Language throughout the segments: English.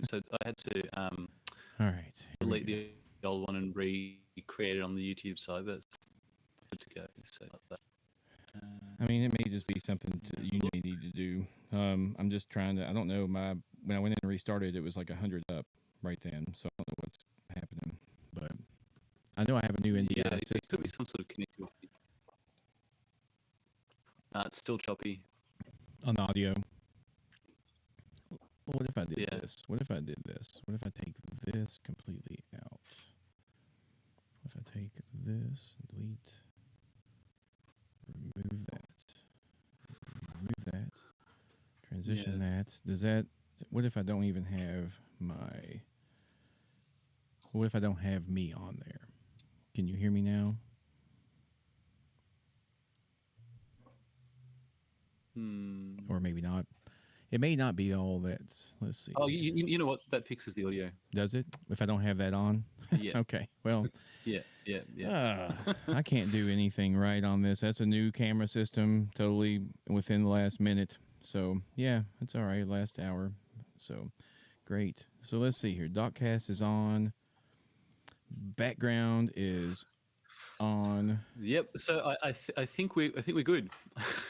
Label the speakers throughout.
Speaker 1: so I had to
Speaker 2: All right.
Speaker 1: delete the old one and recreate it on the YouTube side. But it's good to go. So like that.
Speaker 2: I mean, it may just be something you may need to do. I'm just trying to. I don't know. When I went in and restarted, it was like 100 up right then. So I don't know what's happening. But I know I have a new NDI
Speaker 1: Yeah,
Speaker 2: system.
Speaker 1: it could be some sort of connectivity. It's still choppy
Speaker 2: on the audio. What if I did this? What if I did this? What if I take this completely out? What if I take this, delete, remove that, transition that. Does that, what if I don't even have what if I don't have me on there? Can you hear me now? Or maybe not. It may not be all that. Let's see.
Speaker 1: Oh, you know what? That fixes the audio.
Speaker 2: Does it? If I don't have that on?
Speaker 1: Yeah.
Speaker 2: Okay. Well.
Speaker 1: Yeah.
Speaker 2: I can't do anything right on this. That's a new camera system, totally within the last minute. So yeah, it's all right. Last hour. So great. So let's see here. Doccast is on. Background is on.
Speaker 1: Yep. So I think we're good.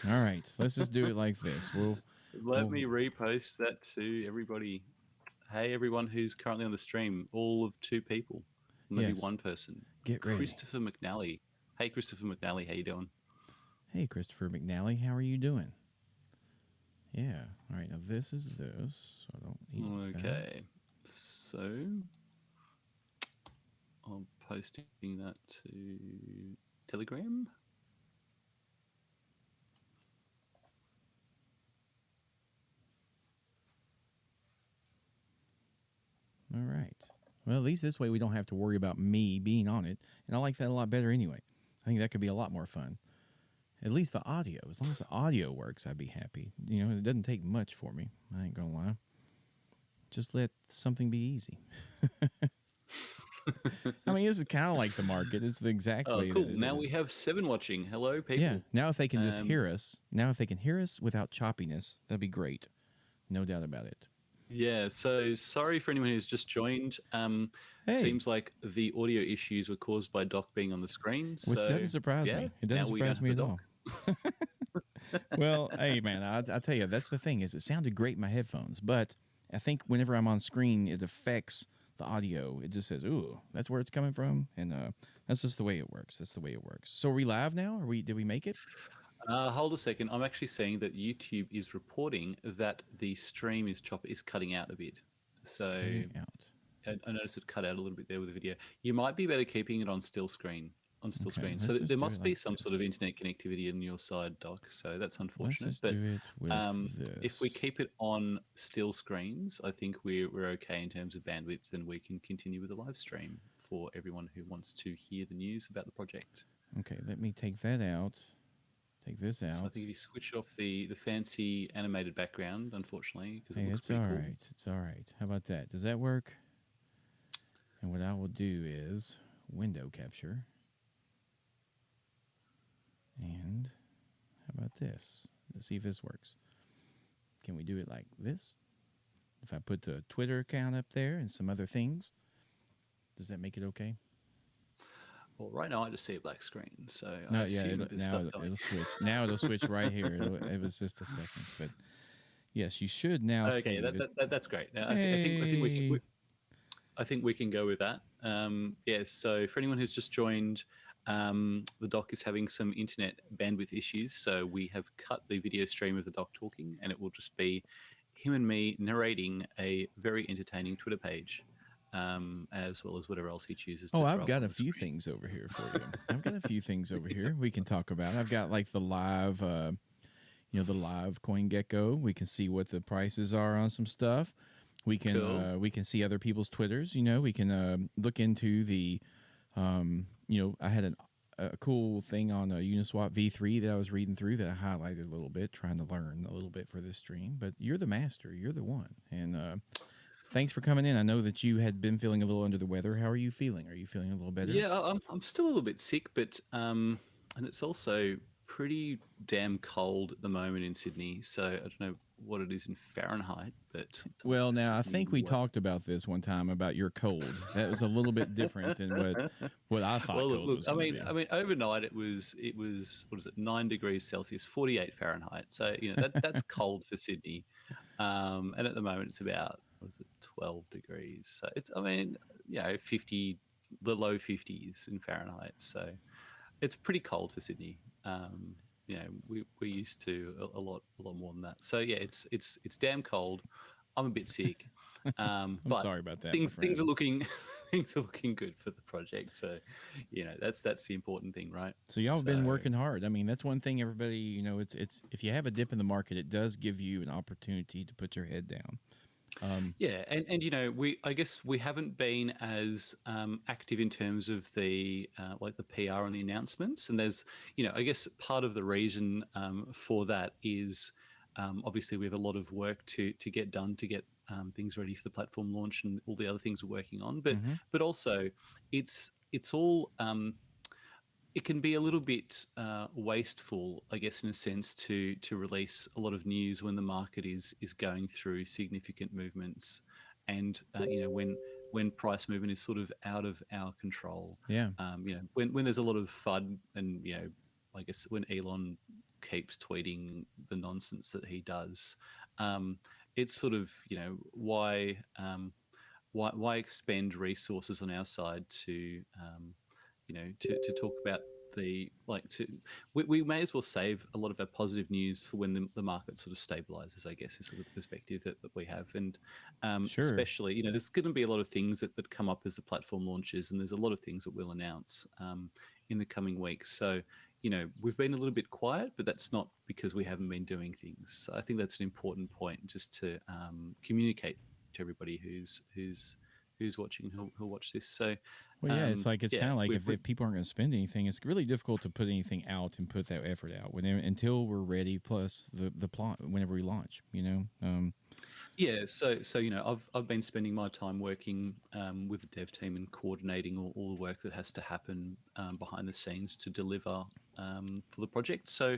Speaker 2: All right. Let's just do it like this.
Speaker 1: Let me repost that to everybody. Hey, everyone who's currently on the stream, all of 2 people, maybe 1 person.
Speaker 2: Get ready.
Speaker 1: Christopher McNally. Hey, Christopher McNally, how you doing?
Speaker 2: Hey, Christopher McNally, how are you doing? Yeah. All right. Now this is this. So I don't need
Speaker 1: Okay. So I'm posting that to Telegram.
Speaker 2: All right. Well, at least this way we don't have to worry about me being on it. And I like that a lot better anyway. I think that could be a lot more fun. At least the audio. As long as the audio works, I'd be happy. You know, it doesn't take much for me. I ain't going to lie. Just let something be easy. I mean, this is kind of like the market. It's the exact way.
Speaker 1: Oh, cool. Now we have 7 watching. Hello, people.
Speaker 2: Yeah. Now if they can just hear us. Now if they can hear us without choppiness, that'd be great. No doubt about it.
Speaker 1: Yeah, so sorry for anyone who's just joined. Seems like the audio issues were caused by Doc being on the screen.
Speaker 2: Which doesn't surprise me. It doesn't surprise me at all. Well, hey, man, I'll tell you, that's the thing is it sounded great in my headphones, but I think whenever I'm on screen, it affects the audio. It just says, ooh, that's where it's coming from. And that's just the way it works. That's the way it works. So are we live now? Did we make it?
Speaker 1: Hold a second. I'm actually saying that YouTube is reporting that the stream is cutting out a bit. So I noticed it cut out a little bit there with the video. You might be better keeping it on still screen. So there must be some sort of internet connectivity on your side, Doc. So that's unfortunate.
Speaker 2: Let's do it with this.
Speaker 1: If we keep it on still screens, I think we're okay in terms of bandwidth, and we can continue with the live stream for everyone who wants to hear the news about the project.
Speaker 2: Okay, let me take that out. Take this out.
Speaker 1: So I think if you switch off the fancy animated background, unfortunately, because it looks pretty cool.
Speaker 2: It's all right. How about that? Does that work? And what I will do is window capture. And how about this? Let's see if this works. Can we do it like this? If I put the Twitter account up there and some other things, does that make it okay?
Speaker 1: Well, right now I just see a black screen, so
Speaker 2: no, it'll switch. Now it'll switch right here. It was just a second, but yes, you should now.
Speaker 1: Okay, that's great. Now,
Speaker 2: hey.
Speaker 1: I think we can go with that. Yes. So for anyone who's just joined, the Doc is having some internet bandwidth issues, so we have cut the video stream of the Doc talking, and it will just be him and me narrating a very entertaining Twitter page. As well as whatever else he chooses to throw
Speaker 2: I've got a few things over here for you. I've got a few things over here we can talk about. I've got like the live, the live CoinGecko. We can see what the prices are on some stuff. We can we can see other people's Twitters. We can look into the, I had a cool thing on Uniswap V3 that I was reading through that I highlighted a little bit, trying to learn a little bit for this stream. But you're the master. You're the one. And thanks for coming in. I know that you had been feeling a little under the weather. How are you feeling? Are you feeling a little better?
Speaker 1: Yeah, I'm still a little bit sick, but and it's also pretty damn cold at the moment in Sydney. So I don't know what it is in Fahrenheit, but
Speaker 2: Well, now I
Speaker 1: Sydney
Speaker 2: think
Speaker 1: will
Speaker 2: we
Speaker 1: work.
Speaker 2: talked about this one time about your cold. That was a little bit different than what I thought
Speaker 1: Well,
Speaker 2: cold
Speaker 1: look.
Speaker 2: was going to be.
Speaker 1: I mean, overnight it was what is it, 9 degrees Celsius, 48 Fahrenheit. So that's cold for Sydney. And at the moment it's about, what is it, 12 degrees. So it's, I mean, 50, the low 50s in Fahrenheit. So it's pretty cold for Sydney. We're used to a lot more than that. So yeah, it's damn cold. I'm a bit sick,
Speaker 2: I'm
Speaker 1: but
Speaker 2: sorry about that, my
Speaker 1: things are
Speaker 2: friend.
Speaker 1: looking things are looking good for the project. So that's the important thing, right?
Speaker 2: So y'all have been
Speaker 1: So
Speaker 2: working hard. I mean, that's one thing everybody, it's if you have a dip in the market, it does give you an opportunity to put your head down.
Speaker 1: yeah, and we, I guess we haven't been as active in terms of the like the PR and the announcements. And there's, I guess part of the reason for that is obviously we have a lot of work to get done to get things ready for the platform launch and all the other things we're working on.
Speaker 2: Mm-hmm.
Speaker 1: But also it's all. It can be a little bit wasteful, I guess, in a sense, to release a lot of news when the market is going through significant movements, and when price movement is sort of out of our control.
Speaker 2: Yeah.
Speaker 1: When there's a lot of FUD, and I guess when Elon keeps tweeting the nonsense that he does, it's sort of why expend resources on our side to to talk about the like to we may as well save a lot of our positive news for when the market sort of stabilizes, I guess, is sort of the perspective that we have. And
Speaker 2: Sure.
Speaker 1: especially there's going to be a lot of things that come up as the platform launches, and there's a lot of things that we'll announce in the coming weeks. So we've been a little bit quiet, but that's not because we haven't been doing things. So I think that's an important point, just to communicate to everybody who's watching and who'll watch this. So
Speaker 2: Well, yeah, it's like it's
Speaker 1: yeah,
Speaker 2: kind of like if people aren't going to spend anything, it's really difficult to put anything out and put that effort out until we're ready. Plus the plot whenever we launch,
Speaker 1: yeah. So I've been spending my time working with the dev team and coordinating all the work that has to happen behind the scenes to deliver for the project. So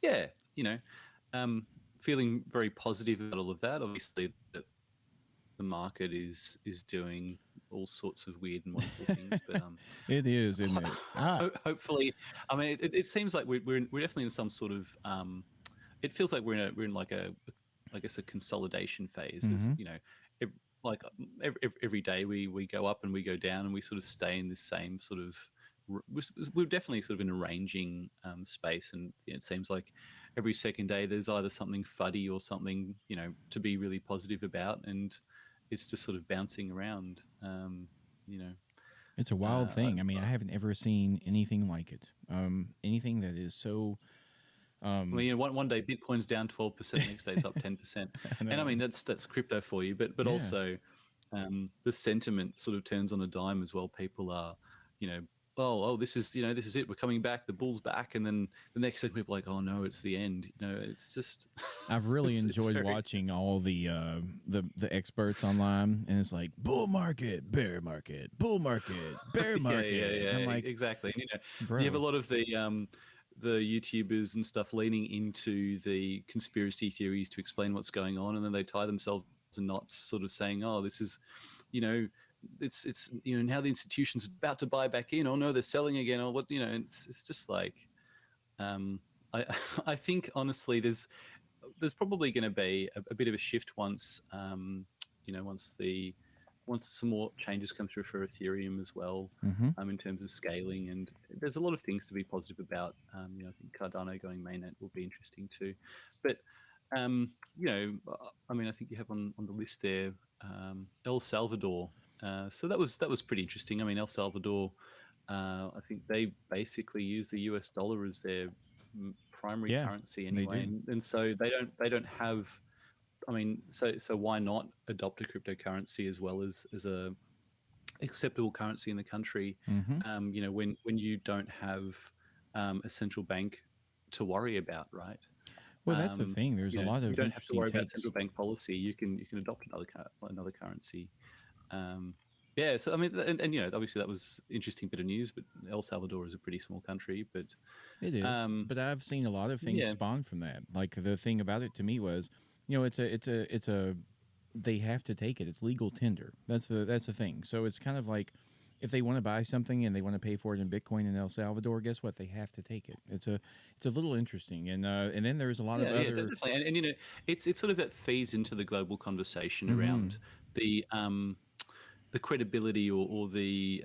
Speaker 1: yeah, um, feeling very positive about all of that. Obviously, the market is doing all sorts of weird and wonderful things, but
Speaker 2: it is, isn't it?
Speaker 1: hopefully, I mean, it seems like we're definitely in some sort of it feels like we're in like I guess a consolidation phase. There's
Speaker 2: Mm-hmm.
Speaker 1: ev like every day we go up and we go down, and we sort of stay in this same sort of we're definitely sort of in a ranging space. And it seems like every second day there's either something fuddy or something to be really positive about, and it's just sort of bouncing around. You know,
Speaker 2: It's a wild
Speaker 1: uh, I,
Speaker 2: thing. I mean, I haven't ever seen anything like it. Anything that is so.
Speaker 1: I mean, one day Bitcoin's down 12%, next day it's up 10%,
Speaker 2: I
Speaker 1: and I
Speaker 2: know.
Speaker 1: mean that's crypto for you. But
Speaker 2: Yeah.
Speaker 1: also, the sentiment sort of turns on a dime as well. People are, oh, this is this is it. We're coming back. The bull's back, and then the next thing people are like, oh no, it's the end. It's just,
Speaker 2: I've really
Speaker 1: it's
Speaker 2: enjoyed
Speaker 1: very
Speaker 2: watching all the experts online, and it's like bull market, bear market, bull market, bear market. I'm like,
Speaker 1: exactly. And, you have a
Speaker 2: bro,
Speaker 1: lot of the YouTubers and stuff leaning into the conspiracy theories to explain what's going on, and then they tie themselves in knots, sort of saying, "Oh, this is, you know, it's now the institution's about to buy back in. Oh no, they're selling again. Or what? It's just like, um, I I think honestly, there's probably going to be a bit of a shift once once some more changes come through for Ethereum as well,
Speaker 2: mm-hmm.
Speaker 1: in terms of scaling. And there's a lot of things to be positive about. I think Cardano going mainnet will be interesting too. But I mean, I think you have on the list there El Salvador. So that was pretty interesting. I mean, El Salvador, I think they basically use the US dollar as their primary
Speaker 2: Yeah,
Speaker 1: currency
Speaker 2: they
Speaker 1: anyway,
Speaker 2: do.
Speaker 1: and so they don't have. I mean, so why not adopt a cryptocurrency as well as a acceptable currency in the country?
Speaker 2: Mm-hmm.
Speaker 1: When you don't have a central bank to worry about, right?
Speaker 2: Well, that's the thing. There's a lot
Speaker 1: You
Speaker 2: of
Speaker 1: don't have to
Speaker 2: interesting
Speaker 1: worry about
Speaker 2: takes.
Speaker 1: central bank policy. You can adopt another currency. Um, yeah, so I mean, and obviously that was interesting bit of news. But El Salvador is a pretty small country. But
Speaker 2: It is,
Speaker 1: um,
Speaker 2: but I've seen a lot of things
Speaker 1: yeah,
Speaker 2: spawn from that. Like the thing about it to me was it's a they have to take it. It's legal tender. That's the thing. So it's kind of like if they want to buy something and they want to pay for it in Bitcoin in El Salvador, guess what? They have to take it. It's a little interesting, and then there's a lot of
Speaker 1: Yeah,
Speaker 2: other.
Speaker 1: definitely, and it's sort of that feeds into the global conversation
Speaker 2: Mm-hmm.
Speaker 1: around the the credibility or the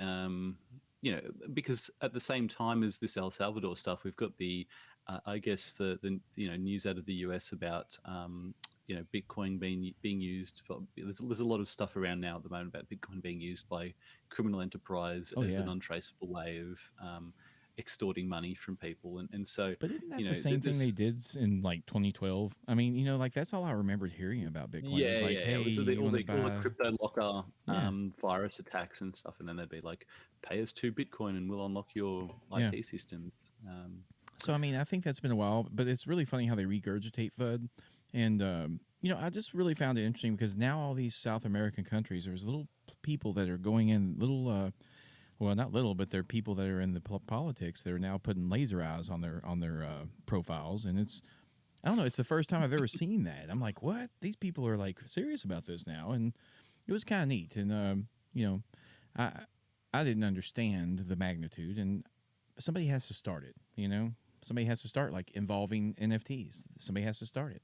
Speaker 1: because at the same time as this El Salvador stuff, we've got the I guess the news out of the US about Bitcoin being used. There's a lot of stuff around now at the moment about Bitcoin being used by criminal enterprise
Speaker 2: Oh
Speaker 1: as an
Speaker 2: yeah,
Speaker 1: untraceable way of extorting money from people, and so
Speaker 2: but isn't that the same thing they
Speaker 1: this.
Speaker 2: did in like 2012? I mean, like that's all I remembered hearing about Bitcoin. It was like,
Speaker 1: Yeah.
Speaker 2: hey,
Speaker 1: It was
Speaker 2: you want to
Speaker 1: all the
Speaker 2: buy?
Speaker 1: crypto locker
Speaker 2: Yeah,
Speaker 1: virus attacks and stuff, and then they'd be like, "Pay us 2 Bitcoin, and we'll unlock your
Speaker 2: yeah.
Speaker 1: IP systems."
Speaker 2: So I mean, I think that's been a while, but it's really funny how they regurgitate FUD, and I just really found it interesting because now all these South American countries, there's little people that are going in little, well, not little, but they're people that are in the politics that are now putting laser eyes on their profiles, and it's I don't know, it's the first time I've ever seen that. I'm like, what? These people are like serious about this now, and it was kind of neat, and I I didn't understand the magnitude, and somebody has to start it, somebody has to start like involving NFTs. Somebody has to start it,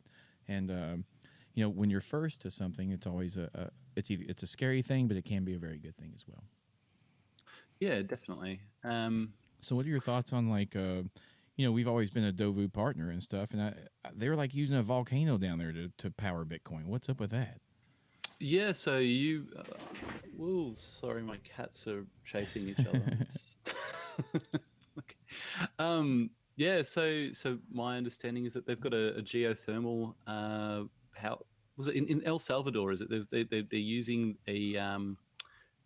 Speaker 2: and when you're first to something, it's always it's a scary thing, but it can be a very good thing as well.
Speaker 1: Yeah, definitely.
Speaker 2: So, what are your thoughts on like we've always been a Dovu partner and stuff, and they're like using a volcano down there to power Bitcoin. What's up with that?
Speaker 1: Yeah, so you. Whoa, sorry, my cats are chasing each other. Okay. Yeah, so my understanding is that they've got a geothermal. How was it in El Salvador? Is it they're using a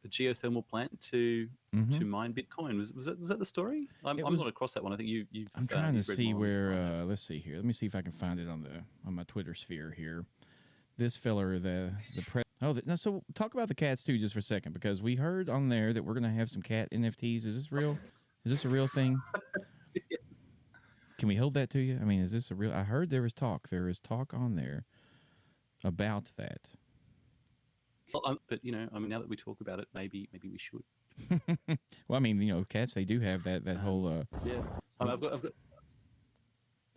Speaker 1: geothermal plant
Speaker 2: Mm-hmm.
Speaker 1: to mine Bitcoin? Was that the story? I'm
Speaker 2: It
Speaker 1: I'm not
Speaker 2: was.
Speaker 1: across that one. I think
Speaker 2: I'm trying to
Speaker 1: you've read
Speaker 2: see
Speaker 1: more on this than
Speaker 2: where.
Speaker 1: I have.
Speaker 2: Let's see here. Let me see if I can find it on my Twitter sphere here. This feller, the press. Oh, no. So talk about the cats too, just for a second, because we heard on there that we're gonna have some cat NFTs. Is this real? Is this a real thing? Can we hold that to you? I mean, is this a real? I heard there was talk. There is talk on there about that.
Speaker 1: Well, but I mean, now that we talk about it, maybe we should.
Speaker 2: Well, I mean, cats they do have that whole.
Speaker 1: Yeah,
Speaker 2: Oh,
Speaker 1: I've got.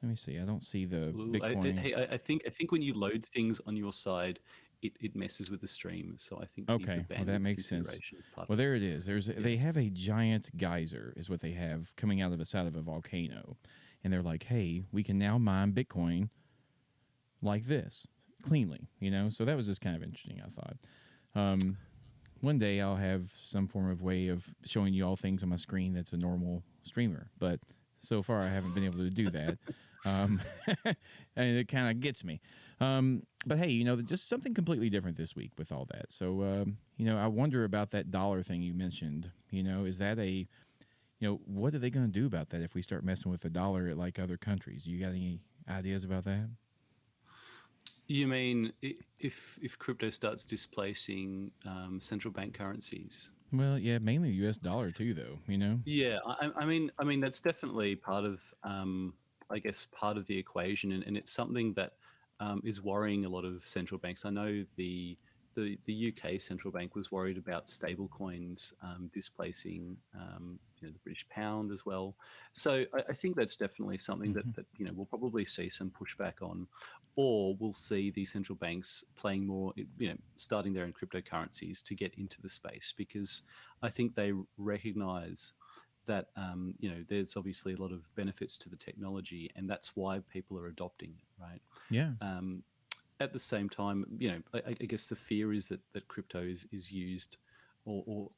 Speaker 2: let me see. I don't see the
Speaker 1: Ooh,
Speaker 2: Bitcoin.
Speaker 1: I think when you load things on your side, it messes with the stream. So I think the
Speaker 2: Okay, well that
Speaker 1: bandwidth
Speaker 2: makes sense.
Speaker 1: consideration is part
Speaker 2: Well,
Speaker 1: of it.
Speaker 2: there it is.
Speaker 1: Yeah.
Speaker 2: They have a giant geyser, is what they have coming out of the side of a volcano, and they're like, hey, we can now mine Bitcoin like this cleanly. So that was just kind of interesting. I thought. One day I'll have some form of way of showing you all things on my screen that's a normal streamer, but so far I haven't been able to do that. Um, and it kind of gets me. But hey, just something completely different this week with all that. So, I wonder about that dollar thing you mentioned. Is that what are they going to do about that if we start messing with the dollar at like other countries? You got any ideas about that?
Speaker 1: You mean if crypto starts displacing central bank currencies?
Speaker 2: Well, yeah, mainly the U.S. dollar too, though.
Speaker 1: Yeah, I mean that's definitely part of I guess part of the equation, and it's something that is worrying a lot of central banks. I know the UK central bank was worried about stable coins displacing the British pound as well. So I think that's definitely something that
Speaker 2: Hmm.
Speaker 1: we'll probably see some pushback on, or we'll see the central banks playing more, starting their own cryptocurrencies to get into the space, because I think they recognize that there's obviously a lot of benefits to the technology, and that's why people are adopting it, right?
Speaker 2: Yeah.
Speaker 1: Um, at the same time, I guess the fear is that crypto is used, or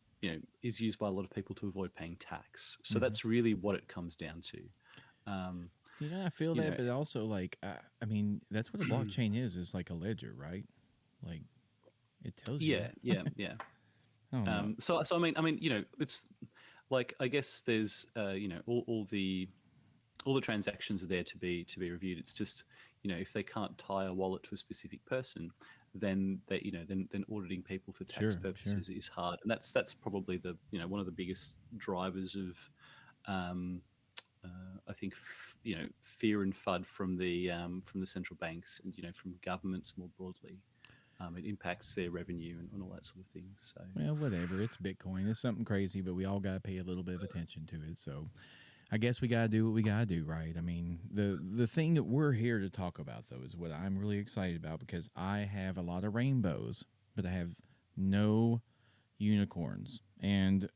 Speaker 1: is used by a lot of people to avoid paying tax. So
Speaker 2: Hmm.
Speaker 1: that's really what it comes down to. Um,
Speaker 2: I feel
Speaker 1: you
Speaker 2: that,
Speaker 1: know,
Speaker 2: but also like, I mean, that's what a blockchain is like a ledger, right? Like it tells you.
Speaker 1: yeah.
Speaker 2: I don't know.
Speaker 1: So I mean, it's like, I guess there's all the transactions are there to be reviewed. It's just, if they can't tie a wallet to a specific person, then then auditing people for tax
Speaker 2: Sure, sure.
Speaker 1: purposes is hard, and that's probably the one of the biggest drivers of um, I think fear and FUD from the central banks and from governments more broadly. It impacts their revenue and all that sort of thing. So
Speaker 2: Well, whatever. It's Bitcoin. It's something crazy, but we all got to pay a little bit of attention to it. So I guess we got to do what we got to do, right? I mean, the thing that we're here to talk about, though, is what I'm really excited about because I have a lot of rainbows, but I have no unicorns. And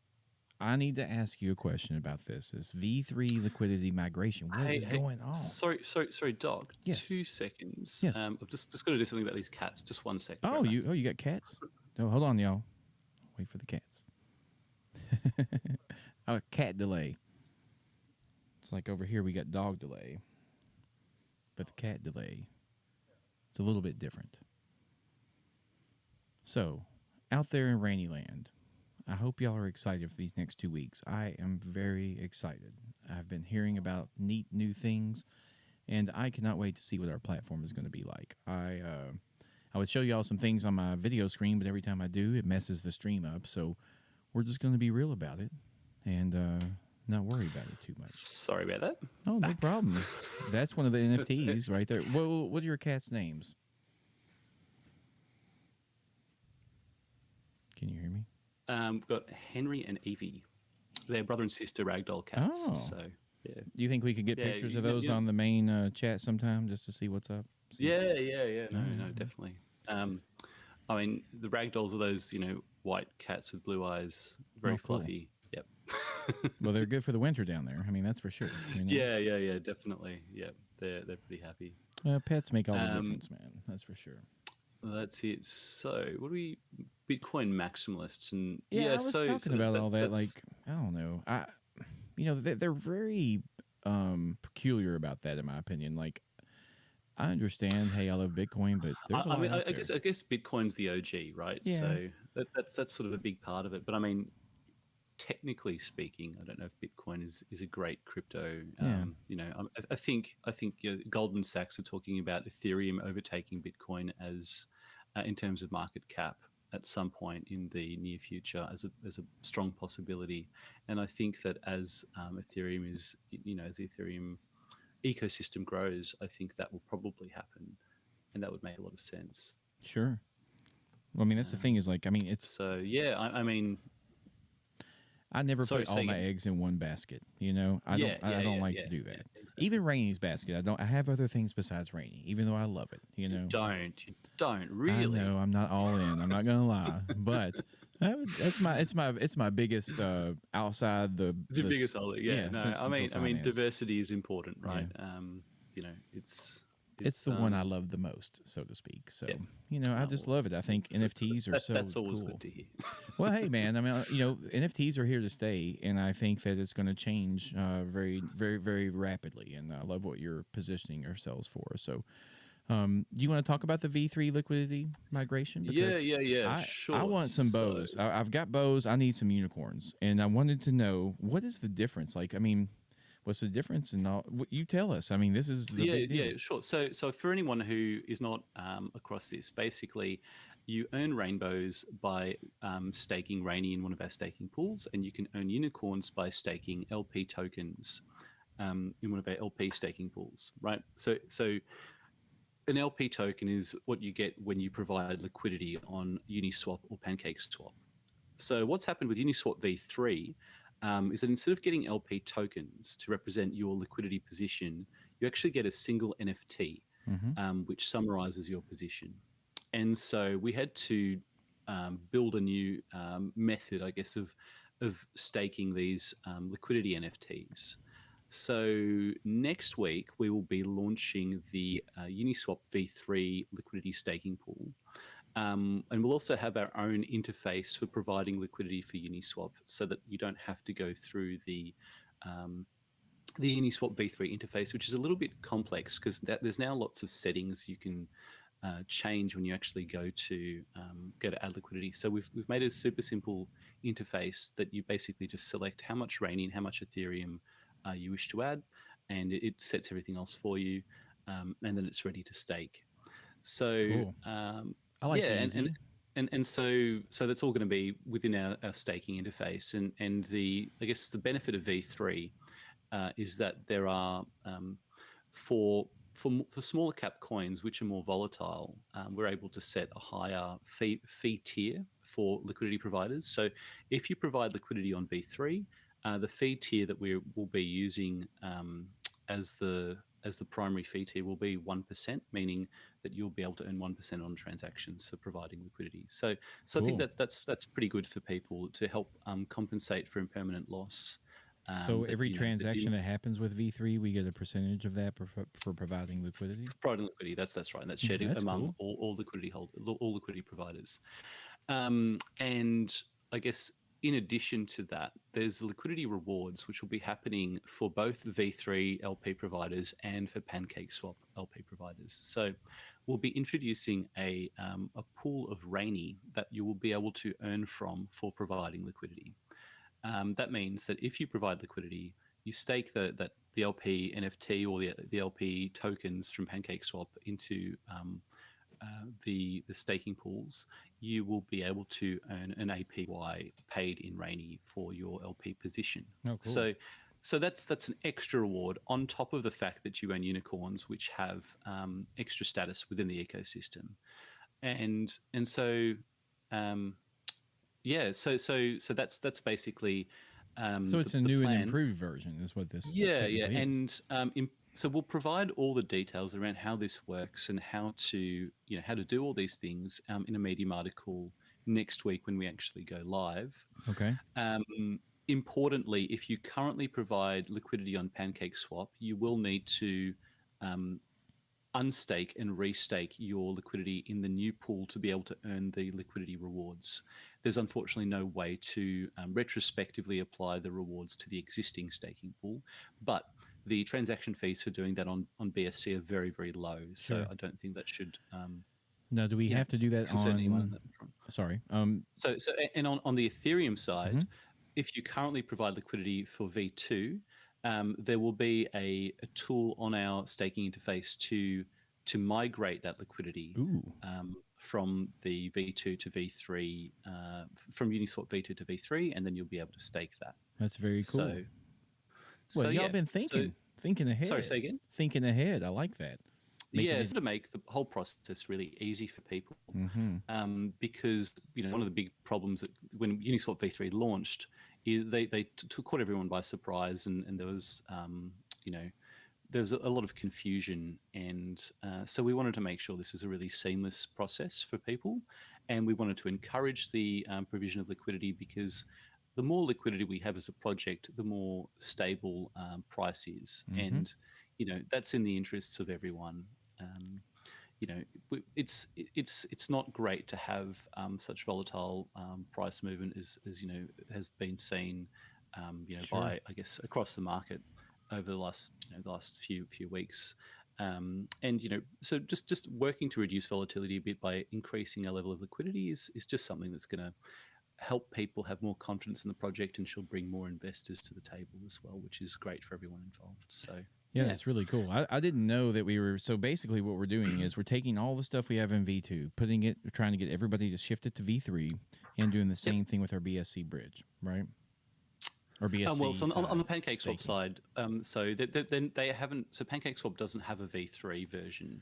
Speaker 2: I need to ask you a question about this. This V3 liquidity migration. What is going on?
Speaker 1: Sorry, Doc.
Speaker 2: Yes.
Speaker 1: 2 seconds.
Speaker 2: Yes.
Speaker 1: I've just got to do something about these cats. Just 1 second.
Speaker 2: Oh, you got cats? Oh, hold on, y'all. Wait for the cats. A cat delay. It's like over here we got dog delay, but the cat delay, it's a little bit different. So, out there in Rainy Land, I hope y'all are excited for these next 2 weeks. I am very excited. I've been hearing about neat new things, and I cannot wait to see what our platform is going to be like. I would show y'all some things on my video screen, but every time I do, it messes the stream up. So we're just going to be real about it and not worry about it too much.
Speaker 1: Sorry about that.
Speaker 2: Oh, no problem. That's one of the NFTs right there. What are your cats' names? Can you hear me?
Speaker 1: We've got Henry and Evie. They're brother and sister ragdoll cats.
Speaker 2: Oh.
Speaker 1: So, yeah.
Speaker 2: Do you think we could get pictures of those on the main chat sometime just to see what's up?
Speaker 1: Yeah. No, definitely. I mean, the ragdolls are those, white cats with blue eyes, very fluffy. Yep.
Speaker 2: Well, they're good for the winter down there. I mean, that's for sure.
Speaker 1: Yeah, definitely. Yeah, they're pretty happy.
Speaker 2: Pets make all the difference, man. That's for sure.
Speaker 1: That's it. So, what are we? Bitcoin maximalists and
Speaker 2: I was talking about all that. Like, I don't know. They're very peculiar about that, in my opinion. Like, I understand. Hey, I love Bitcoin, but there's a lot out there.
Speaker 1: I guess Bitcoin's the OG, right?
Speaker 2: Yeah.
Speaker 1: So that's sort of a big part of it. But I mean, technically speaking, I don't know if Bitcoin is a great crypto. I think Goldman Sachs are talking about Ethereum overtaking Bitcoin as in terms of market cap at some point in the near future as a strong possibility. And I think that as Ethereum as the Ethereum ecosystem grows, I think that will probably happen, and that would make a lot of sense.
Speaker 2: Sure. Well, I mean, that's the thing is, like, I mean, it's
Speaker 1: so yeah. I mean,
Speaker 2: I never put all my eggs in one basket. I don't like to do that. Exactly. Even Rainy's basket, I have other things besides Rainy, even though I love it.
Speaker 1: You don't really.
Speaker 2: I know I'm not all in. I'm not gonna lie, but it's my biggest outside the.
Speaker 1: It's your biggest holiday. Yeah. No, I mean, diversity is important, right? Yeah.
Speaker 2: It's the one I love the most, so to speak. So, I just love it. I think NFTs are so
Speaker 1: that's always
Speaker 2: cool.
Speaker 1: good to hear.
Speaker 2: Well, hey, man, I mean, NFTs are here to stay, and I think that it's going to change very, very, very rapidly, and I love what you're positioning yourselves for. So, do you want to talk about the V3 liquidity migration?
Speaker 1: Because sure.
Speaker 2: I want some bows. I've got bows. I need some unicorns, and I wanted to know what is the difference. Like, I mean, what's the difference in all? You tell us. I mean, this is the big deal.
Speaker 1: Yeah, sure. So for anyone who is not across this, basically, you earn rainbows by staking Rainy in one of our staking pools, and you can earn unicorns by staking LP tokens in one of our LP staking pools, right? So an LP token is what you get when you provide liquidity on Uniswap or PancakeSwap. So what's happened with Uniswap v3 is that instead of getting LP tokens to represent your liquidity position, you actually get a single NFT, which summarizes your position. And so we had to build a new method, I guess, of staking these liquidity NFTs. So next week, we will be launching the Uniswap v3 liquidity staking pool. And we'll also have our own interface for providing liquidity for Uniswap so that you don't have to go through the Uniswap v3 interface, which is a little bit complex because there's now lots of settings you can change when you actually go to add liquidity. So we've made a super simple interface that you basically just select how much Rainy and how much Ethereum you wish to add, and it sets everything else for you, and then it's ready to stake. So
Speaker 2: cool. I like
Speaker 1: and so that's all going to be within our staking interface, and I guess the benefit of V3 is that there are for smaller cap coins which are more volatile, we're able to set a higher fee tier for liquidity providers. So if you provide liquidity on V3, the fee tier that we will be using as the primary fee tier will be 1%, meaning that you'll be able to earn 1% on transactions for providing liquidity. So I think
Speaker 2: Cool.
Speaker 1: that's pretty good for people to help compensate for impermanent loss.
Speaker 2: So
Speaker 1: That
Speaker 2: every
Speaker 1: that
Speaker 2: transaction that happens with V3, we get a percentage of that for providing liquidity.
Speaker 1: providing liquidity. That's right. And that's shared
Speaker 2: That's
Speaker 1: among
Speaker 2: cool.
Speaker 1: all liquidity all liquidity providers. And I guess in addition to that, there's liquidity rewards, which will be happening for both V3 LP providers and for PancakeSwap LP providers. So we'll be introducing a pool of Rainy that you will be able to earn from for providing liquidity. That means that if you provide liquidity, you stake the LP NFT or the LP tokens from PancakeSwap into the staking pools, you will be able to earn an APY paid in Rainy for your LP position.
Speaker 2: Oh, cool.
Speaker 1: So that's an extra reward on top of the fact that you earn unicorns, which have extra status within the ecosystem, and so yeah, so that's basically
Speaker 2: So it's a
Speaker 1: the
Speaker 2: new and
Speaker 1: plan.
Speaker 2: improved version, is what this
Speaker 1: Yeah,
Speaker 2: technically is.
Speaker 1: and so we'll provide all the details around how this works and how to how to do all these things in a Medium article next week when we actually go live.
Speaker 2: Okay.
Speaker 1: Importantly, if you currently provide liquidity on PancakeSwap, you will need to um, unstake and restake your liquidity in the new pool to be able to earn the liquidity rewards. There's unfortunately no way to retrospectively apply the rewards to the existing staking pool, but the transaction fees for doing that on BSC are very, very low. So
Speaker 2: Sure.
Speaker 1: I don't think that should
Speaker 2: Now, do we have to do that
Speaker 1: concern anyone on
Speaker 2: on?
Speaker 1: that front.
Speaker 2: Sorry.
Speaker 1: So and on the Ethereum side,
Speaker 2: Mhm.
Speaker 1: if you currently provide liquidity for V2, there will be a tool on our staking interface to migrate that liquidity
Speaker 2: Ooh,
Speaker 1: from the V2 to V3, from Uniswap V2 to V3, and then you'll be able to stake that.
Speaker 2: that's very cool.
Speaker 1: So,
Speaker 2: Well, y'all
Speaker 1: yeah.
Speaker 2: been thinking ahead.
Speaker 1: Sorry, say again.
Speaker 2: Thinking ahead. I like that.
Speaker 1: Yeah, it's to make the whole process really easy for people, because one of the big problems that when Uniswap V3 launched is they caught everyone by surprise, and there was there was a lot of confusion, and so we wanted to make sure this is a really seamless process for people, and we wanted to encourage the provision of liquidity, because the more liquidity we have as a project, the more stable price is, and that's in the interests of everyone. Um, it's not great to have such volatile price movement as has been seen,
Speaker 2: Sure.
Speaker 1: by, I guess, across the market over the last few weeks. And so just working to reduce volatility a bit by increasing our level of liquidity is just something that's going to help people have more confidence in the project, and she'll bring more investors to the table as well, which is great for everyone involved. So
Speaker 2: Yeah, that's really cool. I didn't know that we were. So basically, what we're doing is we're taking all the stuff we have in V2, trying to get everybody to shift it to V3, and doing the same thing with our BSC bridge, right? Or BSC.
Speaker 1: Well, so on the PancakeSwap
Speaker 2: staking.
Speaker 1: side, so they haven't. So PancakeSwap doesn't have a V3 version,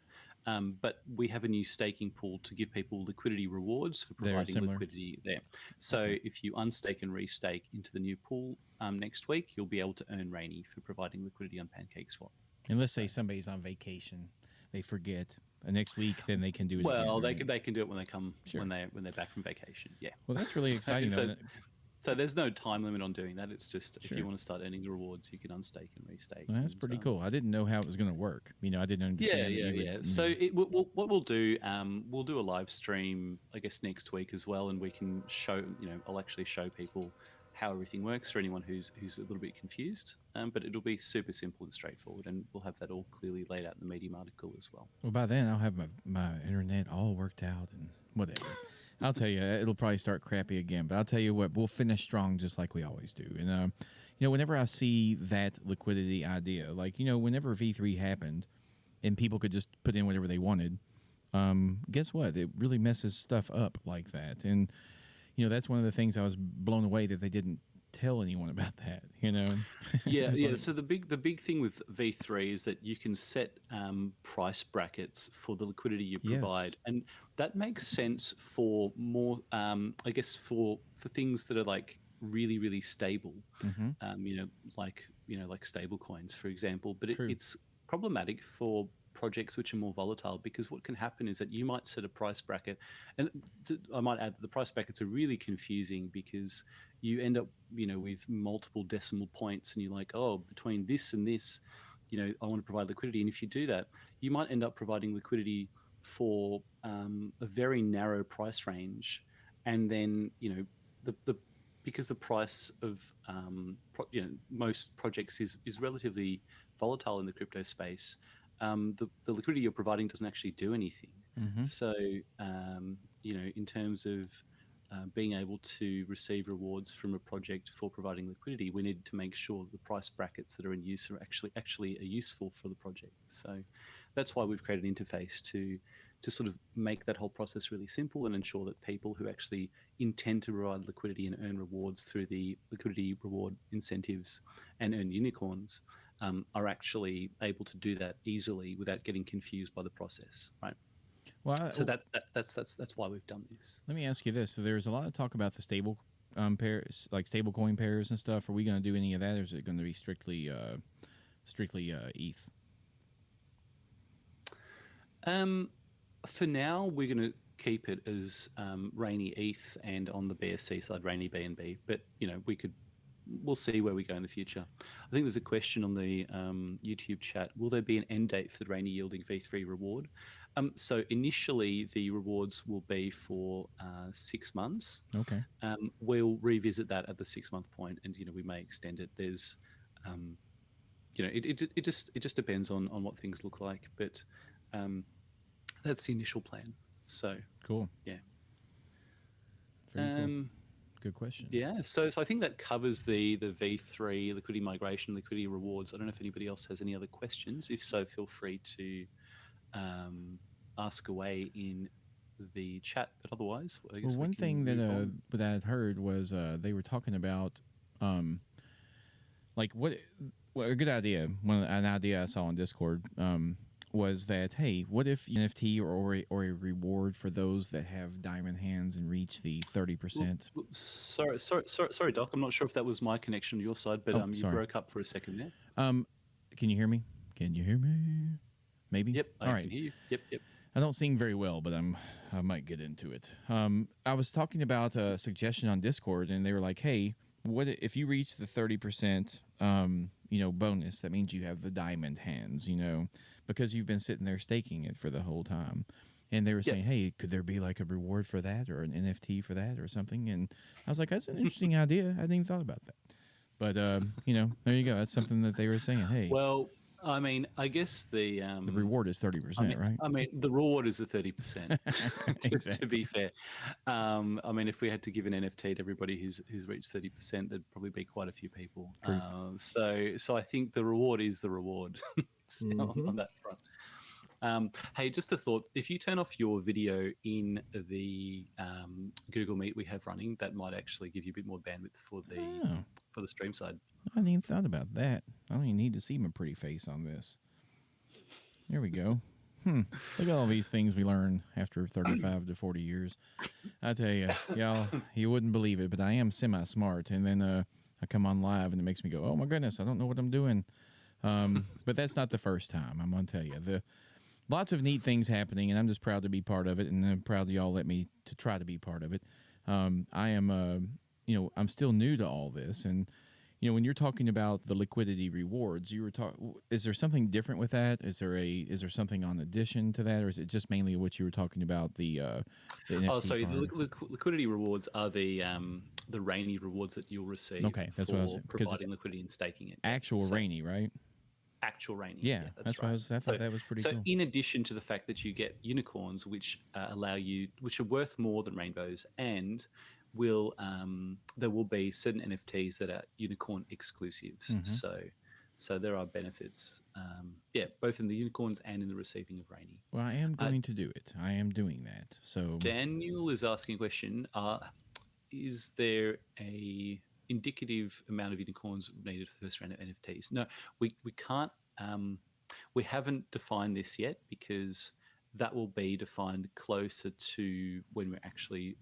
Speaker 1: but we have a new staking pool to give people liquidity rewards for providing liquidity there. So if you unstake and restake into the new pool next week, you'll be able to earn Rainy for providing liquidity on PancakeSwap.
Speaker 2: And let's say somebody's on vacation, they forget. Next week, then they can do it.
Speaker 1: Well,
Speaker 2: again,
Speaker 1: they can do it when they come when they're back from vacation. Yeah.
Speaker 2: Well, that's really exciting.
Speaker 1: So there's no time limit on doing that. It's just if you want to start earning the rewards, you can unstake and restake.
Speaker 2: Well, that's pretty cool. I didn't know how it was going to work. I didn't understand.
Speaker 1: Yeah. So what we'll do, we'll do a live stream, I guess, next week as well, and we can show. I'll actually show people how everything works for anyone who's a little bit confused. But it'll be super simple and straightforward, and we'll have that all clearly laid out in the Medium article as well.
Speaker 2: Well, by then I'll have my internet all worked out and whatever. I'll tell you, it'll probably start crappy again, but I'll tell you what, we'll finish strong just like we always do. And, whenever I see that liquidity idea, like, whenever V3 happened and people could just put in whatever they wanted, guess what? It really messes stuff up like that. And, that's one of the things I was blown away that they didn't tell anyone about that, you know?
Speaker 1: Yeah,
Speaker 2: It's
Speaker 1: yeah.
Speaker 2: like,
Speaker 1: So the big thing with V3 is that you can set price brackets for the liquidity you
Speaker 2: yes.
Speaker 1: provide, and that makes sense for more, I guess, for things that are like really really stable,
Speaker 2: Mm-hmm.
Speaker 1: you know, like stable coins, for example. But
Speaker 2: True.
Speaker 1: it's problematic for projects which are more volatile because what can happen is that you might set a price bracket, and I might add that the price brackets are really confusing because you end up, with multiple decimal points, and you're like, oh, between this and this, I want to provide liquidity. And if you do that, you might end up providing liquidity for a very narrow price range, and then the because the price of most projects is relatively volatile in the crypto space. The liquidity you're providing doesn't actually do anything.
Speaker 2: Mm-hmm.
Speaker 1: So in terms of being able to receive rewards from a project for providing liquidity, we need to make sure the price brackets that are in use are actually are useful for the project. So that's why we've created an interface to sort of make that whole process really simple and ensure that people who actually intend to provide liquidity and earn rewards through the liquidity reward incentives and earn unicorns are actually able to do that easily without getting confused by the process, right?
Speaker 2: Well,
Speaker 1: So that's why we've done this.
Speaker 2: let me ask you this. So there's a lot of talk about the stable pairs, like stable coin pairs and stuff. Are we going to do any of that, or is it going to be strictly ETH?
Speaker 1: Um, for now, we're going to keep it as Rainy ETH, and on the BSC side, Rainy BNB. But we'll see where we go in the future. I think there's a question on the YouTube chat. Will there be an end date for the Rainy yielding V3 reward? So initially, the rewards will be for 6 months.
Speaker 2: Okay.
Speaker 1: We'll revisit that at the 6 month point, and we may extend it. There's, it just depends on what things look like, but that's the initial plan. So
Speaker 2: Cool.
Speaker 1: yeah.
Speaker 2: Very cool. Good question.
Speaker 1: Yeah, so I think that covers the V3 liquidity migration, liquidity rewards. I don't know if anybody else has any other questions. If so, feel free to ask away in the chat. But otherwise, I guess
Speaker 2: Well,
Speaker 1: we
Speaker 2: one
Speaker 1: can
Speaker 2: thing that
Speaker 1: move on.
Speaker 2: that I had heard was they were talking about um, like what a good idea. An idea I saw on Discord was that, hey, what if NFT or a reward for those that have diamond hands and reach the 30%?
Speaker 1: Sorry, Doc. I'm not sure if that was my connection on your side, but
Speaker 2: Oh,
Speaker 1: you
Speaker 2: sorry.
Speaker 1: broke up for a second there.
Speaker 2: Can you hear me? Can you hear me? Maybe.
Speaker 1: Yep, I
Speaker 2: All
Speaker 1: can
Speaker 2: right.
Speaker 1: hear you. Yep.
Speaker 2: I don't sing very well, but I might get into it. I was talking about a suggestion on Discord, and they were like, "Hey, what if you reach the 30%, bonus? That means you have the diamond hands, because you've been sitting there staking it for the whole time." And they were saying,
Speaker 1: Yep.
Speaker 2: "Hey, could there be like a reward for that, or an NFT for that, or something?" And I was like, "That's an interesting idea. I hadn't even thought about that." But there you go. That's something that they were saying. Hey,
Speaker 1: Well, I mean, I guess the
Speaker 2: reward is 30%, right?
Speaker 1: the reward is the 30%. To
Speaker 2: Exactly.
Speaker 1: be fair, I mean, if we had to give an NFT to everybody who's reached 30%, there'd probably be quite a few people.
Speaker 2: Truth.
Speaker 1: So I think the reward is the reward on that front. Hey, just a thought: if you turn off your video in the Google Meet we have running, that might actually give you a bit more bandwidth for
Speaker 2: Oh.
Speaker 1: the stream side.
Speaker 2: I hadn't even thought about that. I don't even need to see my pretty face on this. There we go. Look at all these things we learn after 35 to 40 years. I tell you, y'all, you wouldn't believe it, but I am semi-smart. And then I come on live and it makes me go, oh my goodness, I don't know what I'm doing. But that's not the first time. I'm going to tell you. Lots of neat things happening, and I'm just proud to be part of it, and I'm proud y'all let me to try to be part of it. I am, I'm still new to all this, and when you're talking about the liquidity rewards, you were talking. Is there something different with that? Is there something on addition to that, or is it just mainly what you were talking about the NFT
Speaker 1: Oh, sorry. The
Speaker 2: farm?
Speaker 1: liquidity rewards are the Rainy rewards that you'll receive
Speaker 2: Okay, that's what I was
Speaker 1: for
Speaker 2: because it's
Speaker 1: providing liquidity and staking it.
Speaker 2: actual
Speaker 1: So
Speaker 2: Rainy, right?
Speaker 1: actual Rainy.
Speaker 2: Yeah,
Speaker 1: That's
Speaker 2: what I
Speaker 1: right.
Speaker 2: was. I thought that was pretty
Speaker 1: So
Speaker 2: cool.
Speaker 1: in addition to the fact that you get unicorns, which which are worth more than rainbows, and there will be certain NFTs that are unicorn exclusives.
Speaker 2: Mm-hmm.
Speaker 1: So there are benefits, both in the unicorns and in the receiving of Rainy.
Speaker 2: Well, I am going to do it. I am doing that. So
Speaker 1: Daniel is asking a question: is there a indicative amount of unicorns needed for the first round of NFTs. No, we can't. We haven't defined this yet because that will be defined closer to when we're actually,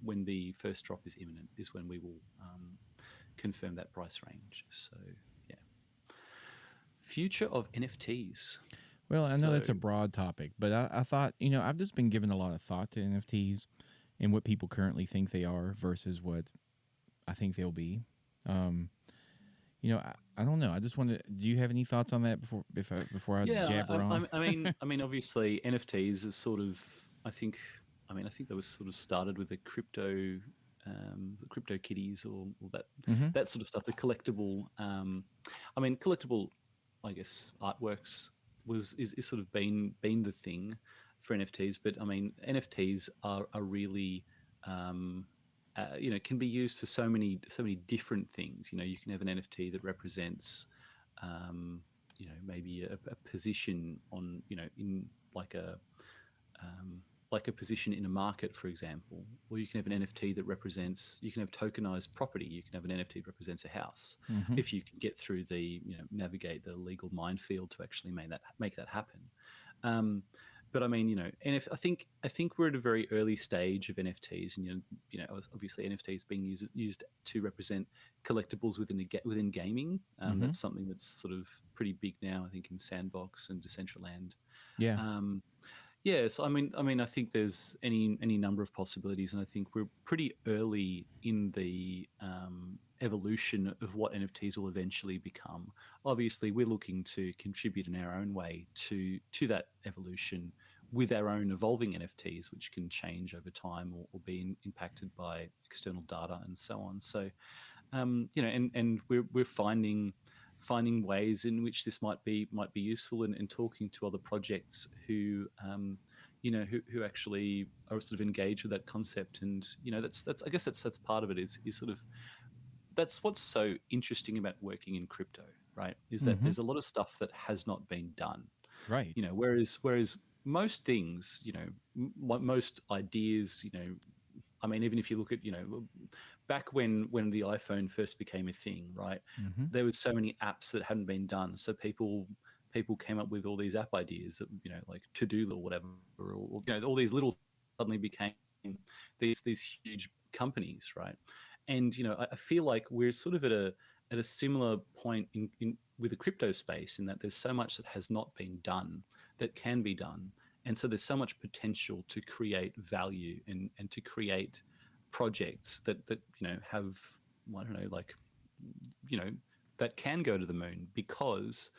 Speaker 1: when the first drop is imminent, is when we will confirm that price range. So yeah, future of NFTs.
Speaker 2: Well, I know
Speaker 1: So
Speaker 2: that's a broad topic, but I thought, I've just been giving a lot of thought to NFTs and what people currently think they are versus what I think they'll be. Um, I don't know. I just wanted. Do you have any thoughts on that before I
Speaker 1: yeah,
Speaker 2: jabber on?
Speaker 1: obviously NFTs are sort of. I think they were sort of started with the crypto kitties or that
Speaker 2: Mm-hmm.
Speaker 1: that sort of stuff. The collectible. Collectible, I guess, artworks is sort of been the thing for NFTs. But I mean, NFTs are really can be used for so many different things. You can have an NFT that represents maybe a position on in like a like a position in a market, for example. Or you can have an NFT that represents, you can have tokenized property. You can have an NFT that represents a house.
Speaker 2: Mm-hmm.
Speaker 1: If you can get through navigate the legal minefield to actually make that happen. Um, but I mean, I think we're at a very early stage of NFTs, and obviously NFTs being used to represent collectibles within gaming.
Speaker 2: Mm-hmm.
Speaker 1: That's something that's sort of pretty big now, I think, in Sandbox and Decentraland.
Speaker 2: Yeah.
Speaker 1: Um, Yes, I think there's any number of possibilities, and I think we're pretty early in the evolution of what NFTs will eventually become. Obviously, we're looking to contribute in our own way to that evolution with our own evolving NFTs, which can change over time or be impacted by external data and so on. So and we're finding ways in which this might be useful, and talking to other projects who actually are sort of engaged with that concept. And that's I guess that's part of it, is sort of, that's what's so interesting about working in crypto, right? Is that
Speaker 2: Mm-hmm.
Speaker 1: there's a lot of stuff that has not been done.
Speaker 2: Right.
Speaker 1: Whereas most things, most ideas, even if you look at, back when the iPhone first became a thing, right?
Speaker 2: Mm-hmm.
Speaker 1: There was so many apps that hadn't been done, so people came up with all these app ideas that, like To Do or whatever, or all these little suddenly became these huge companies, right? And I feel like we're sort of at a similar point in with the crypto space, in that there's so much that has not been done that can be done. And so there's so much potential to create value, and to create projects that have, I don't know, like, you know that can go to the moon, because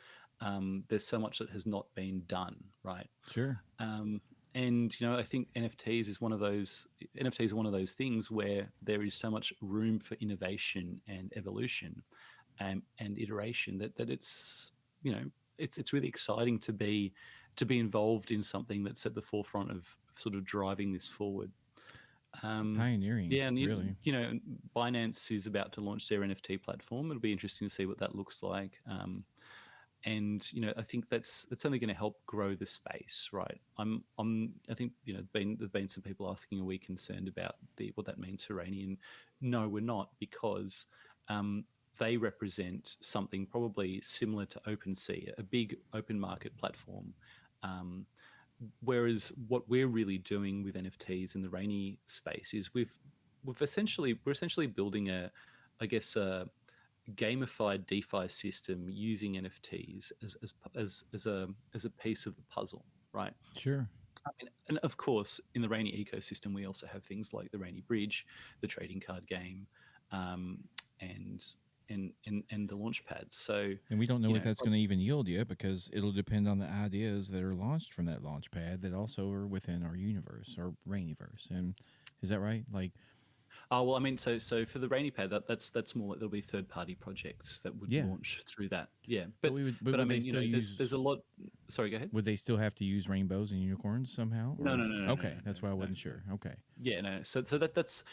Speaker 1: there's so much that has not been done, right?
Speaker 2: Sure.
Speaker 1: um, and I think NFTs are one of those things where there is so much room for innovation and evolution, and iteration, that it's really exciting to be involved in something that's at the forefront of sort of driving this forward. Um,
Speaker 2: Pioneering,
Speaker 1: yeah, and
Speaker 2: really.
Speaker 1: Binance is about to launch their NFT platform. It'll be interesting to see what that looks like. And I think that's only going to help grow the space, right? I think there've been some people asking, are we concerned about what that means for Rainy? And no, we're not, because they represent something probably similar to OpenSea, a big open market platform. Um, Whereas what we're really doing with NFTs in the Rainy space is we're essentially building I guess, a gamified DeFi system using NFTs as a piece of the puzzle, right?
Speaker 2: Sure.
Speaker 1: And of course, in the Rainy ecosystem, we also have things like the Rainy Bridge, the trading card game, um, and and the launch pads. So
Speaker 2: And we don't know
Speaker 1: you
Speaker 2: what
Speaker 1: know,
Speaker 2: that's going to even yield yet because it'll depend on the ideas that are launched from that launch pad that also are within our universe or Rainyverse. And is that right? Like,
Speaker 1: oh well, so for the Rainy Pad, that's more like there'll be third party projects that would
Speaker 2: yeah.
Speaker 1: launch through that. Yeah,
Speaker 2: But we would, but
Speaker 1: but I
Speaker 2: would they
Speaker 1: mean,
Speaker 2: still
Speaker 1: there's a
Speaker 2: use?
Speaker 1: lot. Sorry, go ahead.
Speaker 2: Would they still have to use rainbows and unicorns somehow?
Speaker 1: No,
Speaker 2: Or
Speaker 1: no,
Speaker 2: is
Speaker 1: no, no, no, no,
Speaker 2: okay? That's why I
Speaker 1: no,
Speaker 2: wasn't
Speaker 1: no.
Speaker 2: sure. Okay.
Speaker 1: Yeah, no. So that's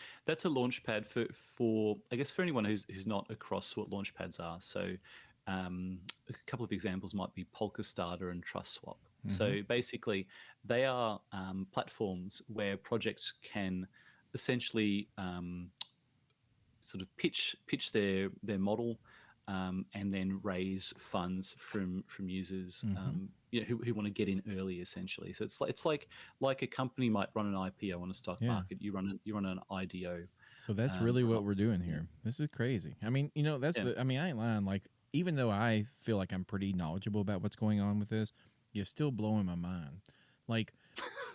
Speaker 1: a launch pad for I guess, for anyone who's not across what launch pads are. So a couple of examples might be Polka Starter and Trust Swap.
Speaker 2: Mm-hmm.
Speaker 1: So basically, they are platforms where projects can essentially sort of pitch their model, and then raise funds from users,
Speaker 2: Hmm.
Speaker 1: who want to get in early, essentially. So it's like a company might run an IPO on a stock
Speaker 2: Yeah.
Speaker 1: market. You run an IDO.
Speaker 2: So that's really what we're doing here. This is crazy. I mean, that's
Speaker 1: Yeah.
Speaker 2: the. I mean, I ain't lying. Like, even though I feel like I'm pretty knowledgeable about what's going on with this, you're still blowing my mind. Like,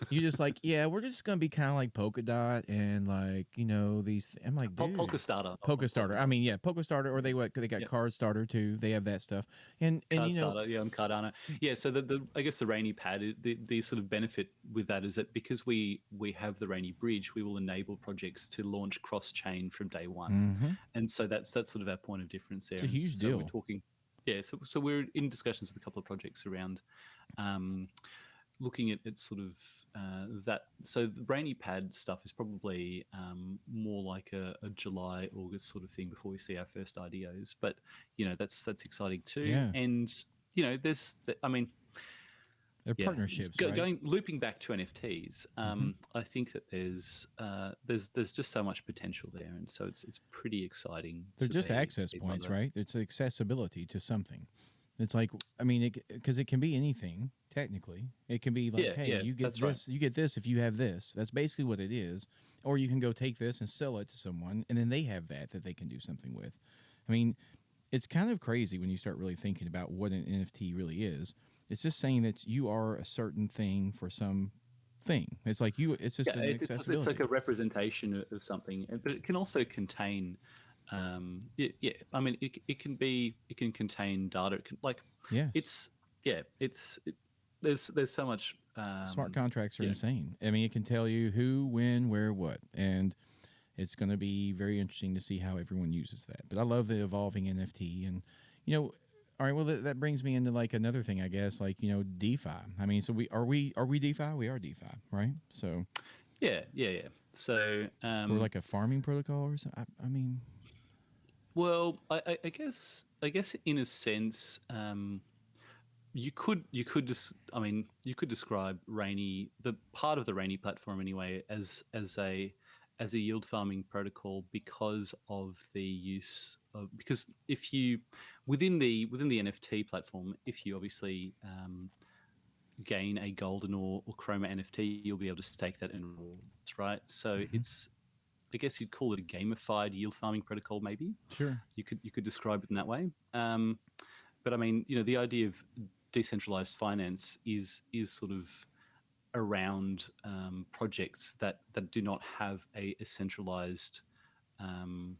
Speaker 2: you just like, yeah, we're just gonna be kind of like Polka Dot and like these. I'm like, dude,
Speaker 1: Polka Starter,
Speaker 2: Polka
Speaker 1: not
Speaker 2: Starter.
Speaker 1: Polka
Speaker 2: I
Speaker 1: Dot.
Speaker 2: mean, yeah, Polka Starter, or they got
Speaker 1: Yeah.
Speaker 2: Card Starter too. They have that stuff, and
Speaker 1: Card Starter, yeah, on Cardano. Yeah, so the I guess the Rainy Pad, the sort of benefit with that is that because we have the Rainy Bridge, we will enable projects to launch cross chain from day one,
Speaker 2: mm-hmm.
Speaker 1: and so that's sort of our point of difference there.
Speaker 2: It's a
Speaker 1: And
Speaker 2: huge
Speaker 1: so we're
Speaker 2: deal.
Speaker 1: talking, yeah, so we're in discussions with a couple of projects around. Um, Looking at sort of that. So the Brainy Pad stuff is probably more like a July, August sort of thing before we see our first IDOs. But that's exciting too.
Speaker 2: Yeah,
Speaker 1: And I mean,
Speaker 2: they're
Speaker 1: yeah,
Speaker 2: partnerships, right?
Speaker 1: going looping back to NFTs.
Speaker 2: Mm-hmm.
Speaker 1: I think that there's just so much potential there, and so it's pretty exciting
Speaker 2: They're
Speaker 1: to
Speaker 2: just access
Speaker 1: be part of
Speaker 2: points,
Speaker 1: that.
Speaker 2: right? It's accessibility to something. It's like, I mean, because it can be anything. Technically, it can be like,
Speaker 1: Yeah,
Speaker 2: hey,
Speaker 1: yeah,
Speaker 2: you get
Speaker 1: that's right.
Speaker 2: this, you get this if you have this. That's basically what it is. Or you can go take this and sell it to someone, and then they have that they can do something with. I mean, it's kind of crazy when you start really thinking about what an NFT really is. It's just saying that you are a certain thing for some thing. It's like you. It's just
Speaker 1: Yeah,
Speaker 2: an
Speaker 1: it's like
Speaker 2: accessibility.
Speaker 1: a representation of something, but it can also contain. Yeah. I mean, it can contain data. It can, like,
Speaker 2: Yes.
Speaker 1: it's yeah. There's so much.
Speaker 2: Smart contracts are
Speaker 1: You know,
Speaker 2: insane. I mean, it can tell you who, when, where, what, and it's going to be very interesting to see how everyone uses that. But I love the evolving NFT, and you know, all right. Well, that brings me into like another thing, I guess, like DeFi. I mean, so we DeFi? We are DeFi, right? So
Speaker 1: yeah. So
Speaker 2: we're like a farming protocol or something. I mean,
Speaker 1: well, I guess in a sense. You could just you could describe Rainy, the part of the Rainy platform anyway, as a yield farming protocol because of the use of, because if you within the NFT platform, if you obviously gain a golden or chroma NFT, you'll be able to stake that in rewards, right? So
Speaker 2: mhm.
Speaker 1: it's, I guess you'd call it a gamified yield farming protocol, maybe.
Speaker 2: Sure.
Speaker 1: You could describe it in that way. But I mean, the idea of decentralized finance is sort of around projects that do not have a centralized, um,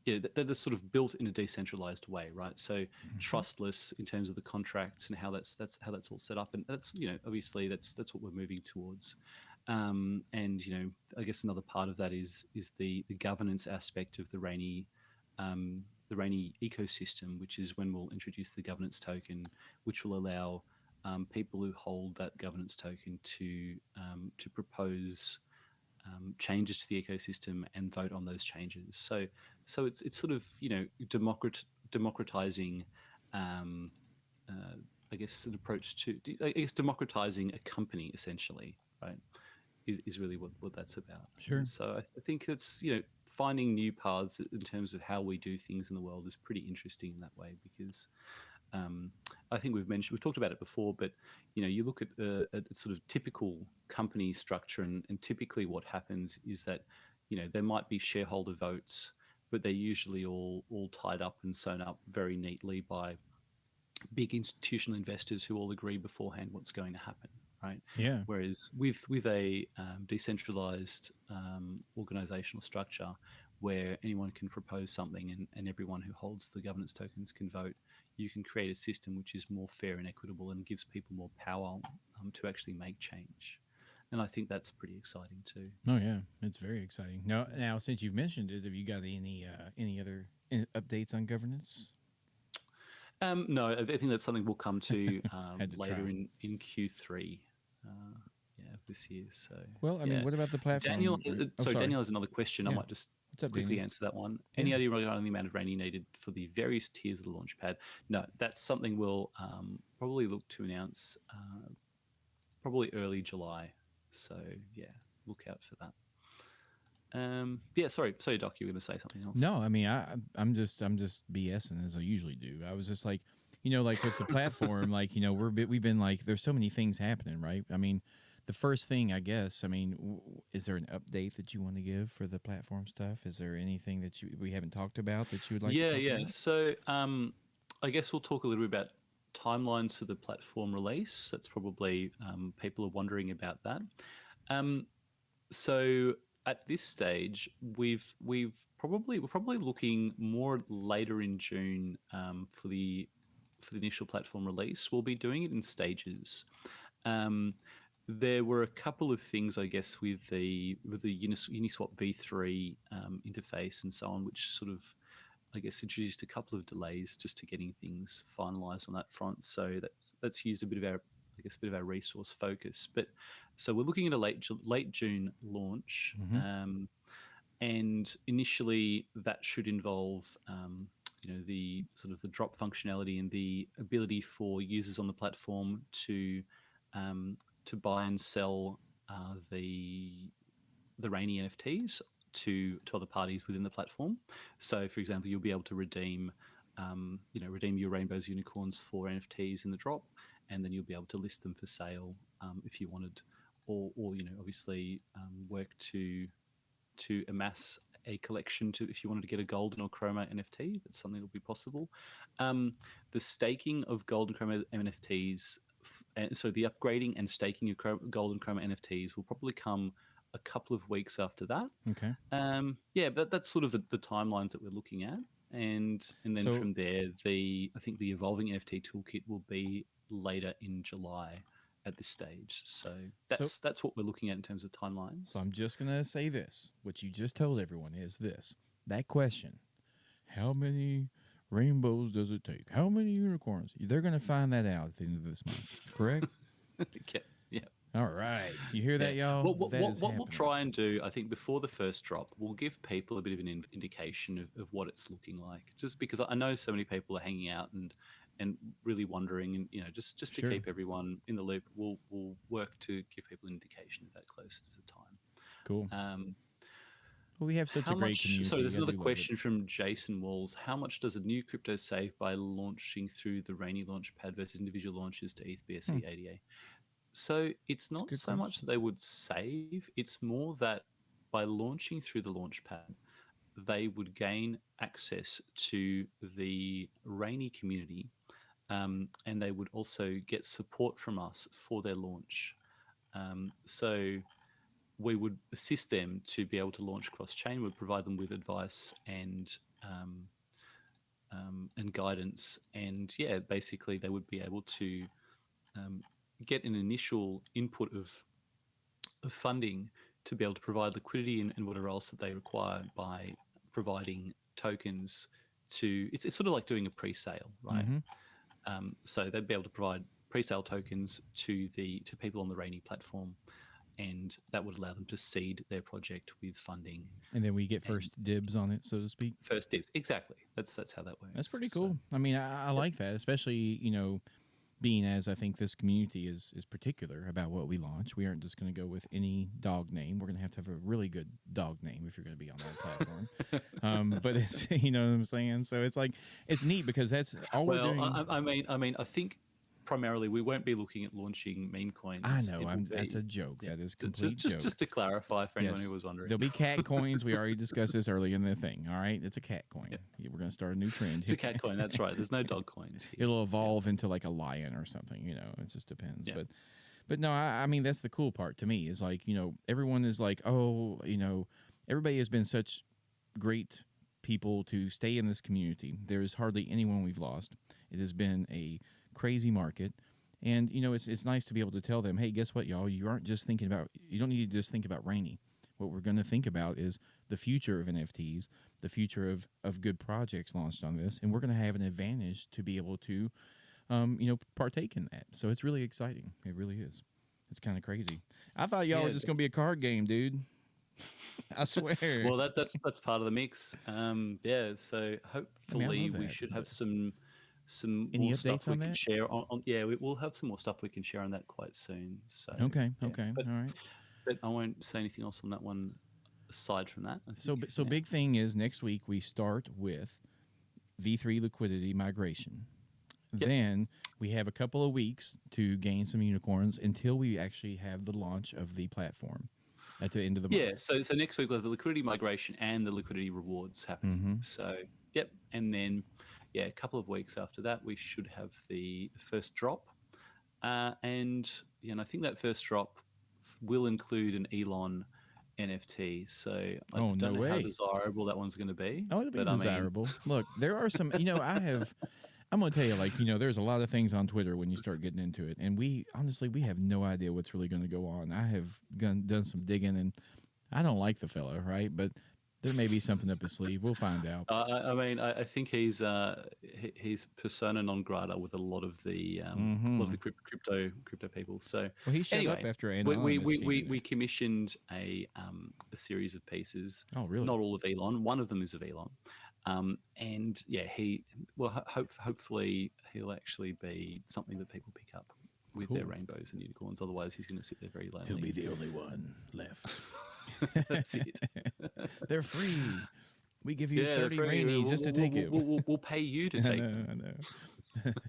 Speaker 1: that are sort of built in a decentralized way, right? So
Speaker 2: Hmm.
Speaker 1: trustless in terms of the contracts and how that's how that's all set up, and that's obviously that's what we're moving towards. And I guess another part of that is the governance aspect of the Rainy ecosystem, which is when we'll introduce the governance token, which will allow people who hold that governance token to propose changes to the ecosystem and vote on those changes. So it's sort of democratizing, um, uh, I guess, an approach to, I guess, democratizing a company essentially, right? Is really what that's about. And
Speaker 2: Sure.
Speaker 1: so I think it's, finding new paths in terms of how we do things in the world is pretty interesting in that way, because um, I think we've talked about it before, but you look at a sort of typical company structure, and typically what happens is that there might be shareholder votes, but they're usually all tied up and sewn up very neatly by big institutional investors who all agree beforehand what's going to happen, right?
Speaker 2: Yeah.
Speaker 1: Whereas with a decentralized organizational structure where anyone can propose something, and everyone who holds the governance tokens can vote, you can create a system which is more fair and equitable and gives people more power to actually make change. And I think that's pretty exciting too.
Speaker 2: Oh yeah, it's very exciting. Now since you've mentioned it, have you got any other updates on governance?
Speaker 1: No, I think that's something we'll come to
Speaker 2: Had to
Speaker 1: later
Speaker 2: try.
Speaker 1: in Q3. Yeah, this year. So
Speaker 2: Well, I mean,
Speaker 1: yeah,
Speaker 2: what about the
Speaker 1: Daniel.
Speaker 2: platform? Oh,
Speaker 1: Sorry,
Speaker 2: sorry.
Speaker 1: Daniel has another question. I
Speaker 2: Yeah.
Speaker 1: might just
Speaker 2: What's up,
Speaker 1: quickly
Speaker 2: Daniel?
Speaker 1: answer that one.
Speaker 2: Yeah.
Speaker 1: Any idea regarding the amount of rain needed for the various tiers of the launch pad? No, that's something we'll probably look to announce probably early July. So yeah, look out for that. Yeah, sorry, Doc, you were going to say something
Speaker 2: No,
Speaker 1: else.
Speaker 2: I mean, I'm just BSing as I usually do. I was just like, like with the platform, like we've been like, there's so many things happening, right? I mean, the first thing, I guess, I mean, is there an update that you want to give for the platform stuff? Is there anything that we haven't talked about that you would like to
Speaker 1: Yeah,
Speaker 2: talk
Speaker 1: yeah.
Speaker 2: about?
Speaker 1: So I guess we'll talk a little bit about timelines for the platform release. That's probably people are wondering about that. Um, so at this stage, we're probably looking more later in June for the initial platform release. We'll be doing it in stages. Um, there were a couple of things, I guess, with the Uniswap v3 interface and so on, which sort of, I guess, introduced a couple of delays just to getting things finalised on that front. So that's used a bit of our, I guess, a bit of our resource focus. But so we're looking at a late June launch,
Speaker 2: Mm-hmm.
Speaker 1: and initially that should involve. The sort of the drop functionality and the ability for users on the platform um, to buy and sell the Rainy NFTs to other parties within the platform. So, for example, you'll be able to redeem your rainbows unicorns for NFTs in the drop, and then you'll be able to list them for sale if you wanted, or obviously work to amass a collection to if you wanted to get a golden or chroma NFT. That's something that will be possible. Um, the staking of golden chroma NFTs, and so the upgrading and staking of golden chroma NFTs will probably come a couple of weeks after that.
Speaker 2: Okay.
Speaker 1: Yeah, but that's sort of the timelines that we're looking at, and then
Speaker 2: So
Speaker 1: from there, I think the evolving NFT toolkit will be later in July at this stage. So
Speaker 2: so
Speaker 1: that's what we're looking at in terms of
Speaker 2: so
Speaker 1: timelines.
Speaker 2: I'm just gonna say this. What you just told everyone is this. That question. How many rainbows does it take? How many unicorns? They're gonna find that out at the end of this month, correct?
Speaker 1: Okay. Yeah.
Speaker 2: All right. You hear
Speaker 1: Yeah.
Speaker 2: that, y'all?
Speaker 1: What, what,
Speaker 2: That
Speaker 1: what,
Speaker 2: is
Speaker 1: what we'll
Speaker 2: happening.
Speaker 1: try and do, I think, before the first drop, we'll give people a bit of an indication of what it's looking like. Just because I know so many people are hanging out and really wondering, and just to
Speaker 2: Sure.
Speaker 1: keep everyone in the loop, we'll work to give people an indication of that closer to the
Speaker 2: Cool.
Speaker 1: time.
Speaker 2: Well, we have such a
Speaker 1: How
Speaker 2: great
Speaker 1: much? So
Speaker 2: community.
Speaker 1: there's
Speaker 2: I
Speaker 1: another
Speaker 2: do love it.
Speaker 1: question from Jason Walls. How much does a new crypto save by launching through the Rainy Launchpad versus individual launches to ETH,
Speaker 2: Hmm.
Speaker 1: BSC, ADA? So it's
Speaker 2: It's a
Speaker 1: not
Speaker 2: good
Speaker 1: so much
Speaker 2: question.
Speaker 1: that they would save, it's more that by launching through the Launchpad, they would gain access to the Rainy community, and they would also get support from us for their launch. So we would assist them to be able to launch cross chain. We'd provide them with advice um, and guidance, and yeah, basically they would be able to um, get an initial input of funding to be able to provide liquidity and whatever else that they require by providing tokens to. It's sort of like doing a pre-sale, right?
Speaker 2: Mm-hmm.
Speaker 1: So they'd be able to provide pre-sale tokens to people on the Rainy platform, and that would allow them to seed their project with funding
Speaker 2: And then we get
Speaker 1: and
Speaker 2: first dibs on it, so to speak.
Speaker 1: first dibs. Exactly. That's how that
Speaker 2: That's
Speaker 1: works.
Speaker 2: pretty
Speaker 1: So
Speaker 2: cool. I mean, I
Speaker 1: yep.
Speaker 2: like that, especially being as I think this community is particular about what we launch. We aren't just going to go with any dog name. We're going to have a really good dog name if you're going to be on that platform. But it's you know what I'm saying. So it's like it's neat because that's all we're
Speaker 1: Well,
Speaker 2: doing.
Speaker 1: I think primarily we won't be looking at launching meme
Speaker 2: I
Speaker 1: coins.
Speaker 2: know.
Speaker 1: It will
Speaker 2: That's
Speaker 1: be,
Speaker 2: a joke.
Speaker 1: yeah,
Speaker 2: That is
Speaker 1: just
Speaker 2: complete
Speaker 1: just
Speaker 2: joke.
Speaker 1: just to clarify for anyone who
Speaker 2: Yes.
Speaker 1: was wondering.
Speaker 2: There'll be cat coins. We already discussed this earlier in the thing. All right. It's a cat coin.
Speaker 1: Yeah,
Speaker 2: Yeah, we're going to start a new trend
Speaker 1: it's a
Speaker 2: here.
Speaker 1: cat coin. That's right. There's no dog coins here.
Speaker 2: It'll
Speaker 1: Yeah,
Speaker 2: evolve into like a lion or something. It just depends.
Speaker 1: yeah,
Speaker 2: But no, I mean, that's the cool part to me is like, everyone is like, oh, everybody has been such great people to stay in this community. There is hardly anyone we've lost. It has been a crazy market. And it's nice to be able to tell them, hey, guess what, y'all? You aren't just thinking about. You don't need to just think about Rainy. What we're going to think about is the future of NFTs, the future of good projects launched on this, and we're going to have an advantage to be able to, partake in that. So it's really exciting. It really is. It's kind of crazy. I thought y'all were
Speaker 1: yeah.
Speaker 2: just going to be a card game, dude. I swear.
Speaker 1: Well, that's part of the mix. Yeah. So
Speaker 2: I mean, I
Speaker 1: hopefully
Speaker 2: love
Speaker 1: we
Speaker 2: that.
Speaker 1: should have
Speaker 2: But
Speaker 1: some
Speaker 2: any
Speaker 1: more
Speaker 2: updates
Speaker 1: stuff we
Speaker 2: on
Speaker 1: can
Speaker 2: that?
Speaker 1: share on. Yeah, we'll have some more stuff we can share on that quite soon. So
Speaker 2: Okay.
Speaker 1: yeah,
Speaker 2: Okay.
Speaker 1: but
Speaker 2: All right.
Speaker 1: but I won't say anything else on that one aside from that, I
Speaker 2: So
Speaker 1: think,
Speaker 2: so
Speaker 1: yeah.
Speaker 2: big thing is next week we start with V3 liquidity migration.
Speaker 1: Yep.
Speaker 2: Then we have a couple of weeks to gain some unicorns until we actually have the launch of the platform at the end of the
Speaker 1: Yeah,
Speaker 2: month.
Speaker 1: so next week we'll have the liquidity migration and the liquidity rewards happening.
Speaker 2: Mm-hmm.
Speaker 1: So yep, and then yeah, a couple of weeks after that we should have the first drop, and I think that first drop will include an Elon NFT. So I
Speaker 2: Oh,
Speaker 1: don't
Speaker 2: no
Speaker 1: know how
Speaker 2: way.
Speaker 1: desirable that one's going to be,
Speaker 2: Oh, it'll be
Speaker 1: but I mean,
Speaker 2: desirable. Look, there are some, I'm going to tell you, like, there's a lot of things on Twitter when you start getting into it. And we have no idea what's really going to go on. I have done some digging, and I don't like the fella, right? But there may be something up his sleeve. We'll find out.
Speaker 1: I mean, I think he's persona non grata with a lot of
Speaker 2: Mm-hmm.
Speaker 1: the crypto people. So
Speaker 2: Well, he showed up
Speaker 1: anyway,
Speaker 2: after
Speaker 1: we
Speaker 2: Anonymous came in there.
Speaker 1: commissioned a series of pieces.
Speaker 2: Oh, really?
Speaker 1: Not all of Elon. One of them is of Elon, and yeah, hopefully he'll actually be something that people pick up with their
Speaker 2: Cool.
Speaker 1: rainbows and unicorns. Otherwise, he's going to sit there very
Speaker 2: He'll be
Speaker 1: lonely.
Speaker 2: the only one left.
Speaker 1: That's it.
Speaker 2: They're free. We give you
Speaker 1: Yeah,
Speaker 2: 30
Speaker 1: very-
Speaker 2: rainies just to take it.
Speaker 1: We'll pay you to
Speaker 2: I
Speaker 1: take
Speaker 2: know,
Speaker 1: them.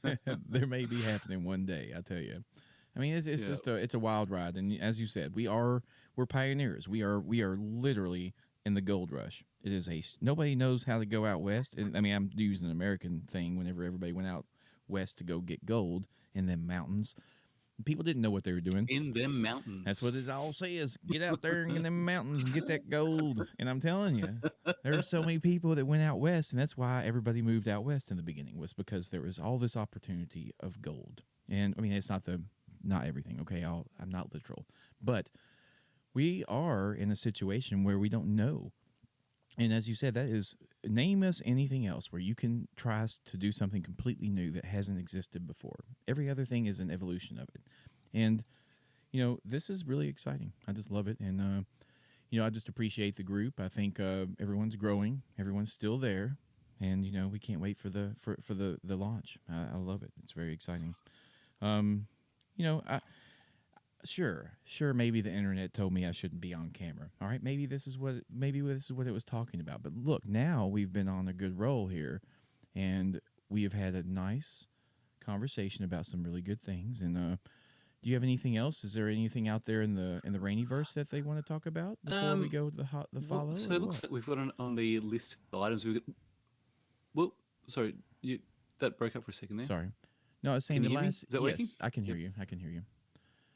Speaker 2: I know. There may be happening one day, I tell you. I mean, it's
Speaker 1: Yeah.
Speaker 2: just it's a wild ride, and as you said, we're pioneers. We are literally in the gold rush. It is nobody knows how to go out west. And, I mean, I'm using an American thing. Whenever everybody went out west to go get gold in them mountains, people didn't know what they were doing.
Speaker 1: In them mountains.
Speaker 2: That's what it all says. Get out there in them mountains and get that gold. And I'm telling you, there are so many people that went out west, and that's why everybody moved out west in the beginning, was because there was all this opportunity of gold. And I mean, it's not everything. Okay, I'm not literal, but we are in a situation where we don't know. And as you said, that is, name us anything else where you can try to do something completely new that hasn't existed before. Every other thing is an evolution of it. And, this is really exciting. I just love it. And, I just appreciate the group. I think everyone's growing. Everyone's still there. And, we can't wait for the launch. I love it. It's very exciting. Sure, maybe the internet told me I shouldn't be on camera. All right, maybe this is what it was talking about. But look, now we've been on a good roll here, and we have had a nice conversation about some really good things. And do you have anything else? Is there anything out there in the Rainiverse that they want to talk about before we go to the follow?
Speaker 1: Well, so it looks like we've got on the list of items. Sorry, that broke up for a second there.
Speaker 2: Sorry, no, I was saying
Speaker 1: Can
Speaker 2: the
Speaker 1: you hear me?
Speaker 2: last.
Speaker 1: Is that
Speaker 2: Yes,
Speaker 1: working?
Speaker 2: I can hear
Speaker 1: Yep.
Speaker 2: you. I can hear you.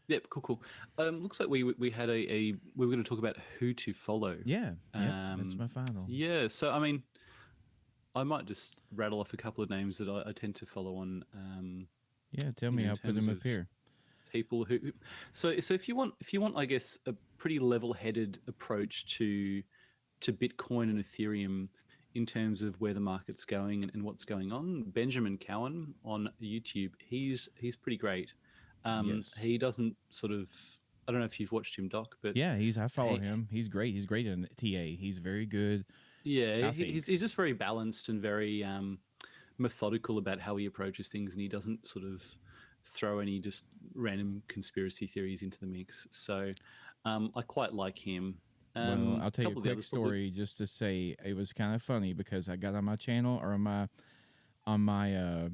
Speaker 1: Yep, cool. Looks like we had we were going to talk about who to follow.
Speaker 2: Yeah, that's my final.
Speaker 1: Yeah, so I mean, I might just rattle off a couple of names that I tend to follow on.
Speaker 2: Yeah, tell me.
Speaker 1: in
Speaker 2: I'll put
Speaker 1: terms
Speaker 2: them up
Speaker 1: of
Speaker 2: here.
Speaker 1: People who, so if you want, I guess, a pretty level-headed approach to Bitcoin and Ethereum in terms of where the market's going and what's going on, Benjamin Cowan on YouTube, he's pretty great.
Speaker 2: Yes.
Speaker 1: He doesn't sort of, I don't know if you've watched him, Doc, but
Speaker 2: Yeah, I follow him. He's great. He's great in TA. He's very good.
Speaker 1: yeah, he's just very balanced and very methodical about how he approaches things, and he doesn't sort of throw any just random conspiracy theories into the mix. So I quite like him.
Speaker 2: Well, I'll tell you a
Speaker 1: couple of the
Speaker 2: quick
Speaker 1: others
Speaker 2: story just to say it was kind of funny because I got on my channel or on my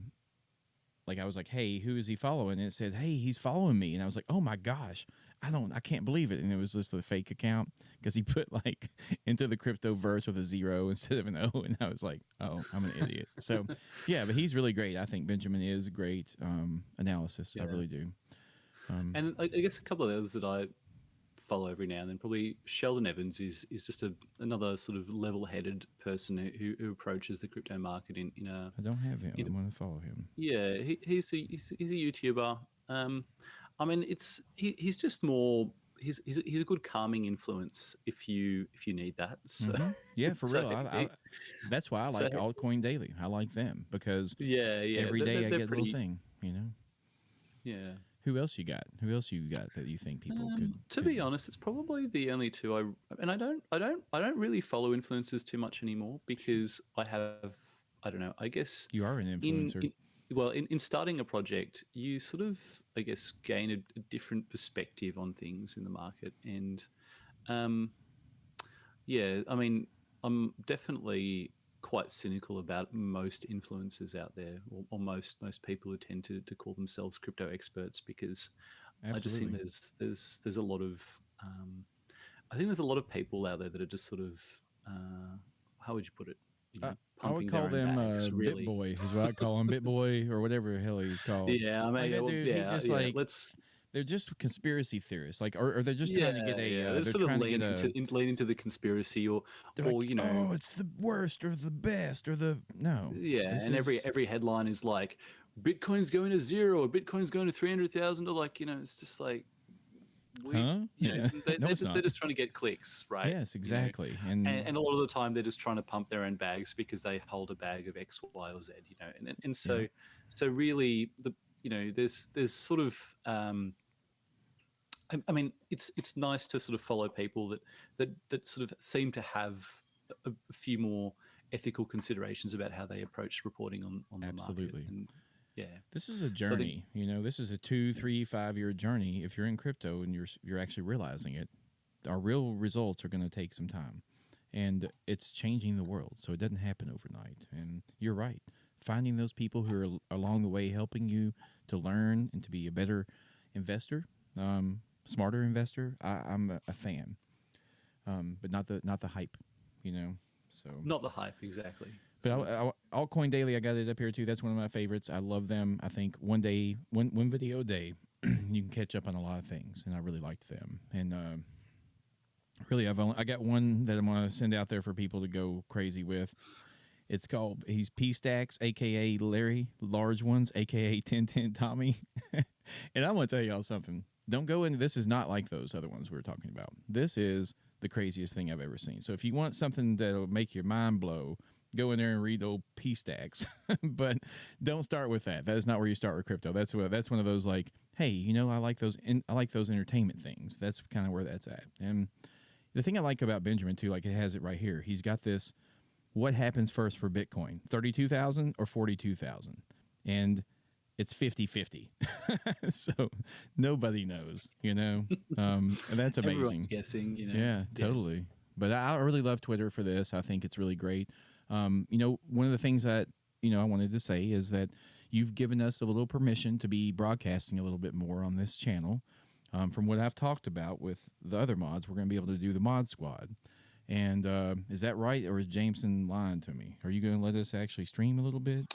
Speaker 2: like I was like, hey, who is he following? And it said, hey, he's following me. And I was like, oh my gosh, I can't believe it. And it was just a fake account because he put like into the crypto verse with a 0 instead of an O. And I was like, oh, I'm an idiot. So yeah, but he's really great. I think Benjamin is great analysis. I really do.
Speaker 1: And I guess a couple of others that I follow every now and then, probably Sheldon Evans is just another sort of level-headed person who approaches the crypto market in a.
Speaker 2: I don't have him. I'm going to follow him.
Speaker 1: Yeah, he's a YouTuber. I mean, he's just more. He's a good calming influence if you need that. So,
Speaker 2: Yeah, for
Speaker 1: so
Speaker 2: real. That's why I like Altcoin Daily. I like them because
Speaker 1: yeah,
Speaker 2: every day I get
Speaker 1: pretty,
Speaker 2: a little thing.
Speaker 1: Yeah.
Speaker 2: Who else you got? Who else you got that you think people could?
Speaker 1: To be honest, it's probably the only two I don't really follow influencers too much anymore because I don't know. I guess
Speaker 2: You are an influencer.
Speaker 1: in starting a project, you sort of, I guess, gain a different perspective on things in the market, and yeah, I mean, I'm definitely quite cynical about most influencers out there, or most people who tend to call themselves crypto experts, because I just think
Speaker 2: Absolutely.
Speaker 1: there's a lot of I think there's a lot of people out there that are just sort of how would you put it? You know,
Speaker 2: I would
Speaker 1: pumping their
Speaker 2: call
Speaker 1: own
Speaker 2: them
Speaker 1: bags,
Speaker 2: Bit
Speaker 1: really.
Speaker 2: Boy is what I call him, Bit Boy or whatever the hell he's called.
Speaker 1: Yeah, I
Speaker 2: Like
Speaker 1: mean,
Speaker 2: that
Speaker 1: well,
Speaker 2: dude, he
Speaker 1: yeah,
Speaker 2: just
Speaker 1: yeah.
Speaker 2: like
Speaker 1: Let's
Speaker 2: they're just conspiracy theorists, like, or they're just trying to get
Speaker 1: Yeah,
Speaker 2: a,
Speaker 1: yeah. They're
Speaker 2: they're
Speaker 1: sort of
Speaker 2: trying to get a,
Speaker 1: lean into the conspiracy,
Speaker 2: they're
Speaker 1: or
Speaker 2: like, oh, it's the worst or the best or the no.
Speaker 1: yeah.
Speaker 2: This
Speaker 1: And
Speaker 2: is,
Speaker 1: every headline is like, Bitcoin's going to zero, or Bitcoin's going to 300,000, or like, it's just like
Speaker 2: huh? Yeah, no, it's
Speaker 1: they're
Speaker 2: not.
Speaker 1: just trying to get clicks, right?
Speaker 2: Yes, exactly,
Speaker 1: And a lot of the time they're just trying to pump their own bags because they hold a bag of X, Y, or Z, and
Speaker 2: yeah,
Speaker 1: so really there's sort of I mean, it's nice to sort of follow people that sort of seem to have a few more ethical considerations about how they approach reporting on the market,
Speaker 2: absolutely.
Speaker 1: and yeah.
Speaker 2: This is a
Speaker 1: So I think
Speaker 2: journey, this is a 2, 3, 5 year journey. If you're in crypto and you're actually realizing it, our real results are going to take some time, and it's changing the world. So it doesn't happen overnight. And you're right. Finding those people who are along the way helping you to learn and to be a better investor, smarter investor. I'm a fan, but not the hype, you know. So,
Speaker 1: not the hype exactly.
Speaker 2: but
Speaker 1: Sort of.
Speaker 2: Altcoin Daily, I got it up here too. That's one of my favorites. I love them. I think one video a day, you can catch up on a lot of things, and I really liked them. And really, I got one that I'm gonna send out there for people to go crazy with. It's called he's P Stacks, aka Larry, large ones, aka 1010 Tommy. And I'm gonna tell y'all something. Don't go into this is not like those other ones we were talking about. This is the craziest thing I've ever seen. So if you want something that'll make your mind blow, go in there and read old P Stacks. But don't start with that. That is not where you start with crypto. That's one of those like, hey, I like those entertainment things. That's kind of where that's at. And the thing I like about Benjamin too, like it has it right here. He's got this. What happens first for Bitcoin? 32,000 or 42,000? And it's 50-50. So nobody knows, and that's amazing.
Speaker 1: Everyone's guessing,
Speaker 2: Yeah, totally. But I really love Twitter for this. I think it's really great. One of the things that, I wanted to say is that you've given us a little permission to be broadcasting a little bit more on this channel. From what I've talked about with the other mods, we're going to be able to do the mod squad. And is that right, or is Jameson lying to me? Are you going to let us actually stream a little bit?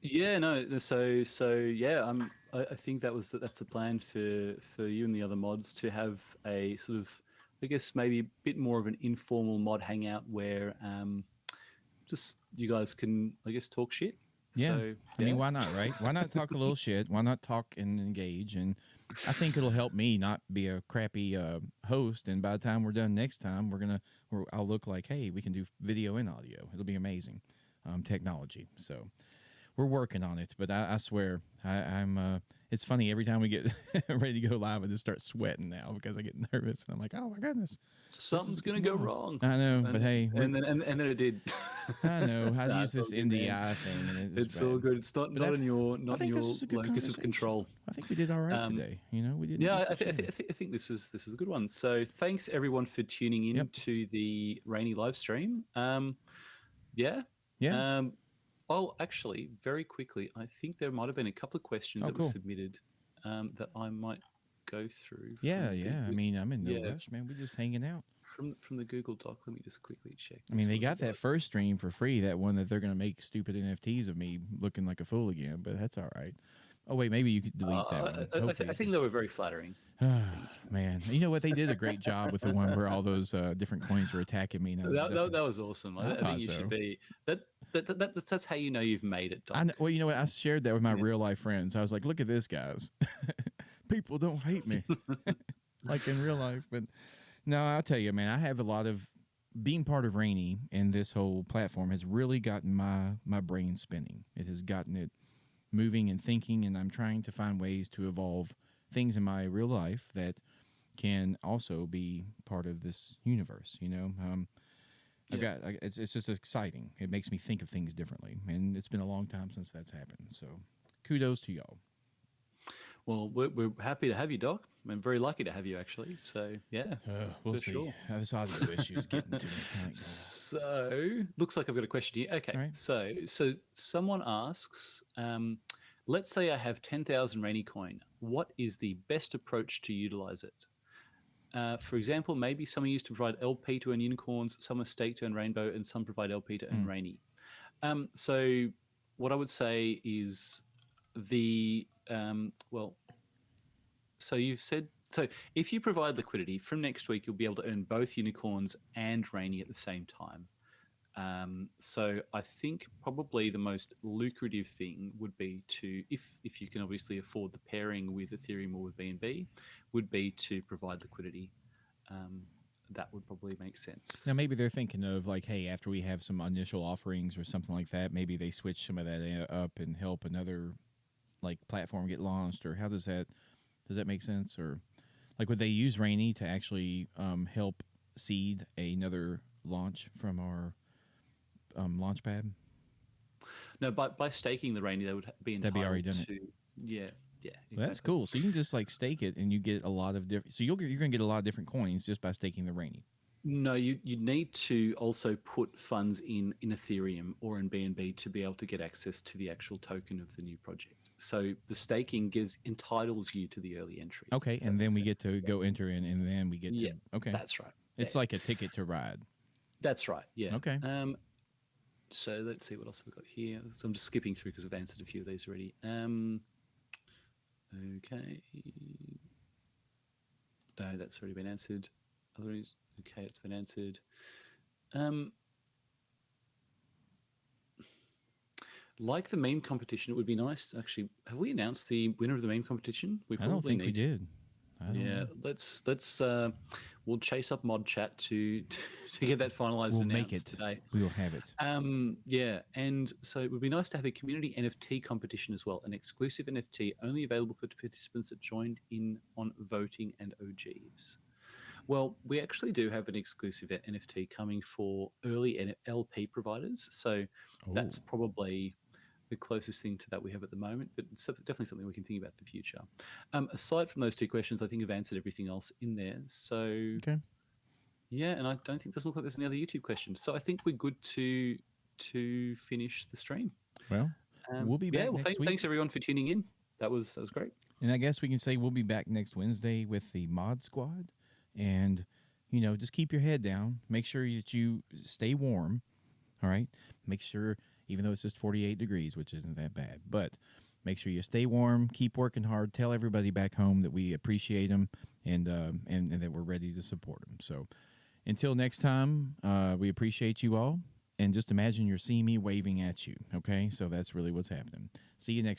Speaker 1: Yeah, no. So yeah, I think that's the plan for you and the other mods to have a sort of, I guess, maybe a bit more of an informal mod hangout where just you guys can, I guess, talk shit.
Speaker 2: Yeah.
Speaker 1: So
Speaker 2: I
Speaker 1: yeah.
Speaker 2: mean, why not, right? Why not talk a little shit? Why not talk and engage? And I think it'll help me not be a crappy host. And by the time we're done next time, I'll look like, hey, we can do video and audio. It'll be amazing technology. So we're working on it. But I swear, I'm. It's funny every time we get ready to go live, I just start sweating now because I get nervous. And I'm like, oh my goodness,
Speaker 1: Something's gonna go wrong.
Speaker 2: I know,
Speaker 1: and,
Speaker 2: but hey,
Speaker 1: and then it did.
Speaker 2: I know. I
Speaker 1: Nah,
Speaker 2: use
Speaker 1: it's all
Speaker 2: this
Speaker 1: good, man.
Speaker 2: NDI thing, and
Speaker 1: It's
Speaker 2: bad.
Speaker 1: all good. It's not
Speaker 2: But
Speaker 1: not
Speaker 2: I
Speaker 1: in your
Speaker 2: I think this was a good
Speaker 1: locus of
Speaker 2: conversation.
Speaker 1: control.
Speaker 2: I think we did all right today. We did.
Speaker 1: Yeah, I think this was a good one. So thanks everyone for tuning in to the Rainy live stream. Yeah.
Speaker 2: Yeah.
Speaker 1: Oh, actually, very quickly, I think there might have been a couple of questions that were submitted that I might go through.
Speaker 2: Yeah. I mean, I'm in no rush, man. We're just hanging out.
Speaker 1: From the Google Doc. Let me just quickly check.
Speaker 2: I mean, they got that first stream for free, that one that they're going to make stupid NFTs of me looking like a fool again, but that's all right. Oh, wait, maybe you could delete that one.
Speaker 1: I think they were very flattering.
Speaker 2: Man, you know what? They did a great job with the one where all those different coins were attacking me.
Speaker 1: That was awesome. I think you should be. That's how you know you've made it, Doc.
Speaker 2: Well, you know what? I shared that with my real life friends. I was like, look at this, guys. People don't hate me like in real life. But no, I'll tell you, man, I have a lot of being part of Rainy and this whole platform has really gotten my brain spinning. It has gotten it moving and thinking, and I'm trying to find ways to evolve things in my real life that can also be part of this universe. It's just exciting. It makes me think of things differently, and it's been a long time since that's happened. So, kudos to y'all.
Speaker 1: Well, we're happy to have you, Doc. I'm very lucky to have you, actually. So, yeah,
Speaker 2: We'll
Speaker 1: for
Speaker 2: see.
Speaker 1: sure.
Speaker 2: This audio issue is getting to me. Like,
Speaker 1: So, looks like I've got a question here. Okay,
Speaker 2: all right.
Speaker 1: so someone asks, let's say I have 10,000 Rainy coin. What is the best approach to utilize it? For example, maybe some are used to provide LP to earn unicorns, some are staked to earn rainbow, and some provide LP to earn rainy. So, what I would say is the well, so you've said so if you provide liquidity from next week, you'll be able to earn both unicorns and rainy at the same time. So I think probably the most lucrative thing would be to, if you can obviously afford the pairing with Ethereum or with BNB, would be to provide liquidity. That would probably make
Speaker 2: Now,
Speaker 1: sense.
Speaker 2: maybe they're thinking of like, hey, after we have some initial offerings or something like that, maybe they switch some of that up and help another like platform get launched. Or how does that make sense? Or like, would they use Rainy to actually help seed another launch from our launch pad?
Speaker 1: No, by staking the rainy, they would be
Speaker 2: That'd be already
Speaker 1: entitled
Speaker 2: done it.
Speaker 1: to. Yeah, yeah,
Speaker 2: Well, that's
Speaker 1: exactly.
Speaker 2: cool. So you can just like stake it, and you get a lot of different. So you're going to get a lot of different coins just by staking the Rainy.
Speaker 1: No, you need to also put funds in Ethereum or in BNB to be able to get access to the actual token of the new project. So the staking entitles you to the early entry.
Speaker 2: Okay,
Speaker 1: If that
Speaker 2: and then
Speaker 1: makes
Speaker 2: we
Speaker 1: sense.
Speaker 2: get to go enter in, and then we get to
Speaker 1: Yeah,
Speaker 2: okay.
Speaker 1: that's right. Yeah,
Speaker 2: It's like a ticket to ride.
Speaker 1: that's right. Yeah.
Speaker 2: Okay.
Speaker 1: So let's see what else we've got here. So I'm just skipping through because I've answered a few of these already. Okay. No, that's already been answered. Others, okay, it's been answered. Um, like the meme competition, it would be nice. Actually, have we announced the winner of the meme competition? We
Speaker 2: I don't
Speaker 1: probably
Speaker 2: think we
Speaker 1: need to.
Speaker 2: did. I don't
Speaker 1: Yeah,
Speaker 2: know.
Speaker 1: let's we'll chase up mod chat to to get that finalized
Speaker 2: We'll
Speaker 1: and
Speaker 2: make
Speaker 1: announced
Speaker 2: it.
Speaker 1: today.
Speaker 2: We will have it.
Speaker 1: Yeah, and so it would be nice to have a community NFT competition as well, an exclusive NFT only available for participants that joined in on voting and OGs. Well, we actually do have an exclusive NFT coming for early LP providers, so
Speaker 2: Oh,
Speaker 1: that's probably the closest thing to that we have at the moment, but it's definitely something we can think about for the future. Aside from those two questions, I think I've answered everything else in there. So
Speaker 2: okay.
Speaker 1: yeah, and I don't think doesn't look like there's any other YouTube questions. So I think we're good to finish the stream.
Speaker 2: Well, we'll be
Speaker 1: Yeah,
Speaker 2: back
Speaker 1: well,
Speaker 2: next
Speaker 1: thanks
Speaker 2: week.
Speaker 1: everyone for tuning in. That was great.
Speaker 2: And I guess we can say we'll be back next Wednesday with the mod squad. And, just keep your head down. Make sure that you stay warm. All right. Make sure, even though it's just 48 degrees, which isn't that bad, but make sure you stay warm. Keep working hard. Tell everybody back home that we appreciate them and that we're ready to support them. So until next time, we appreciate you all. And just imagine you're seeing me waving at you. Okay. So that's really what's happening. See you next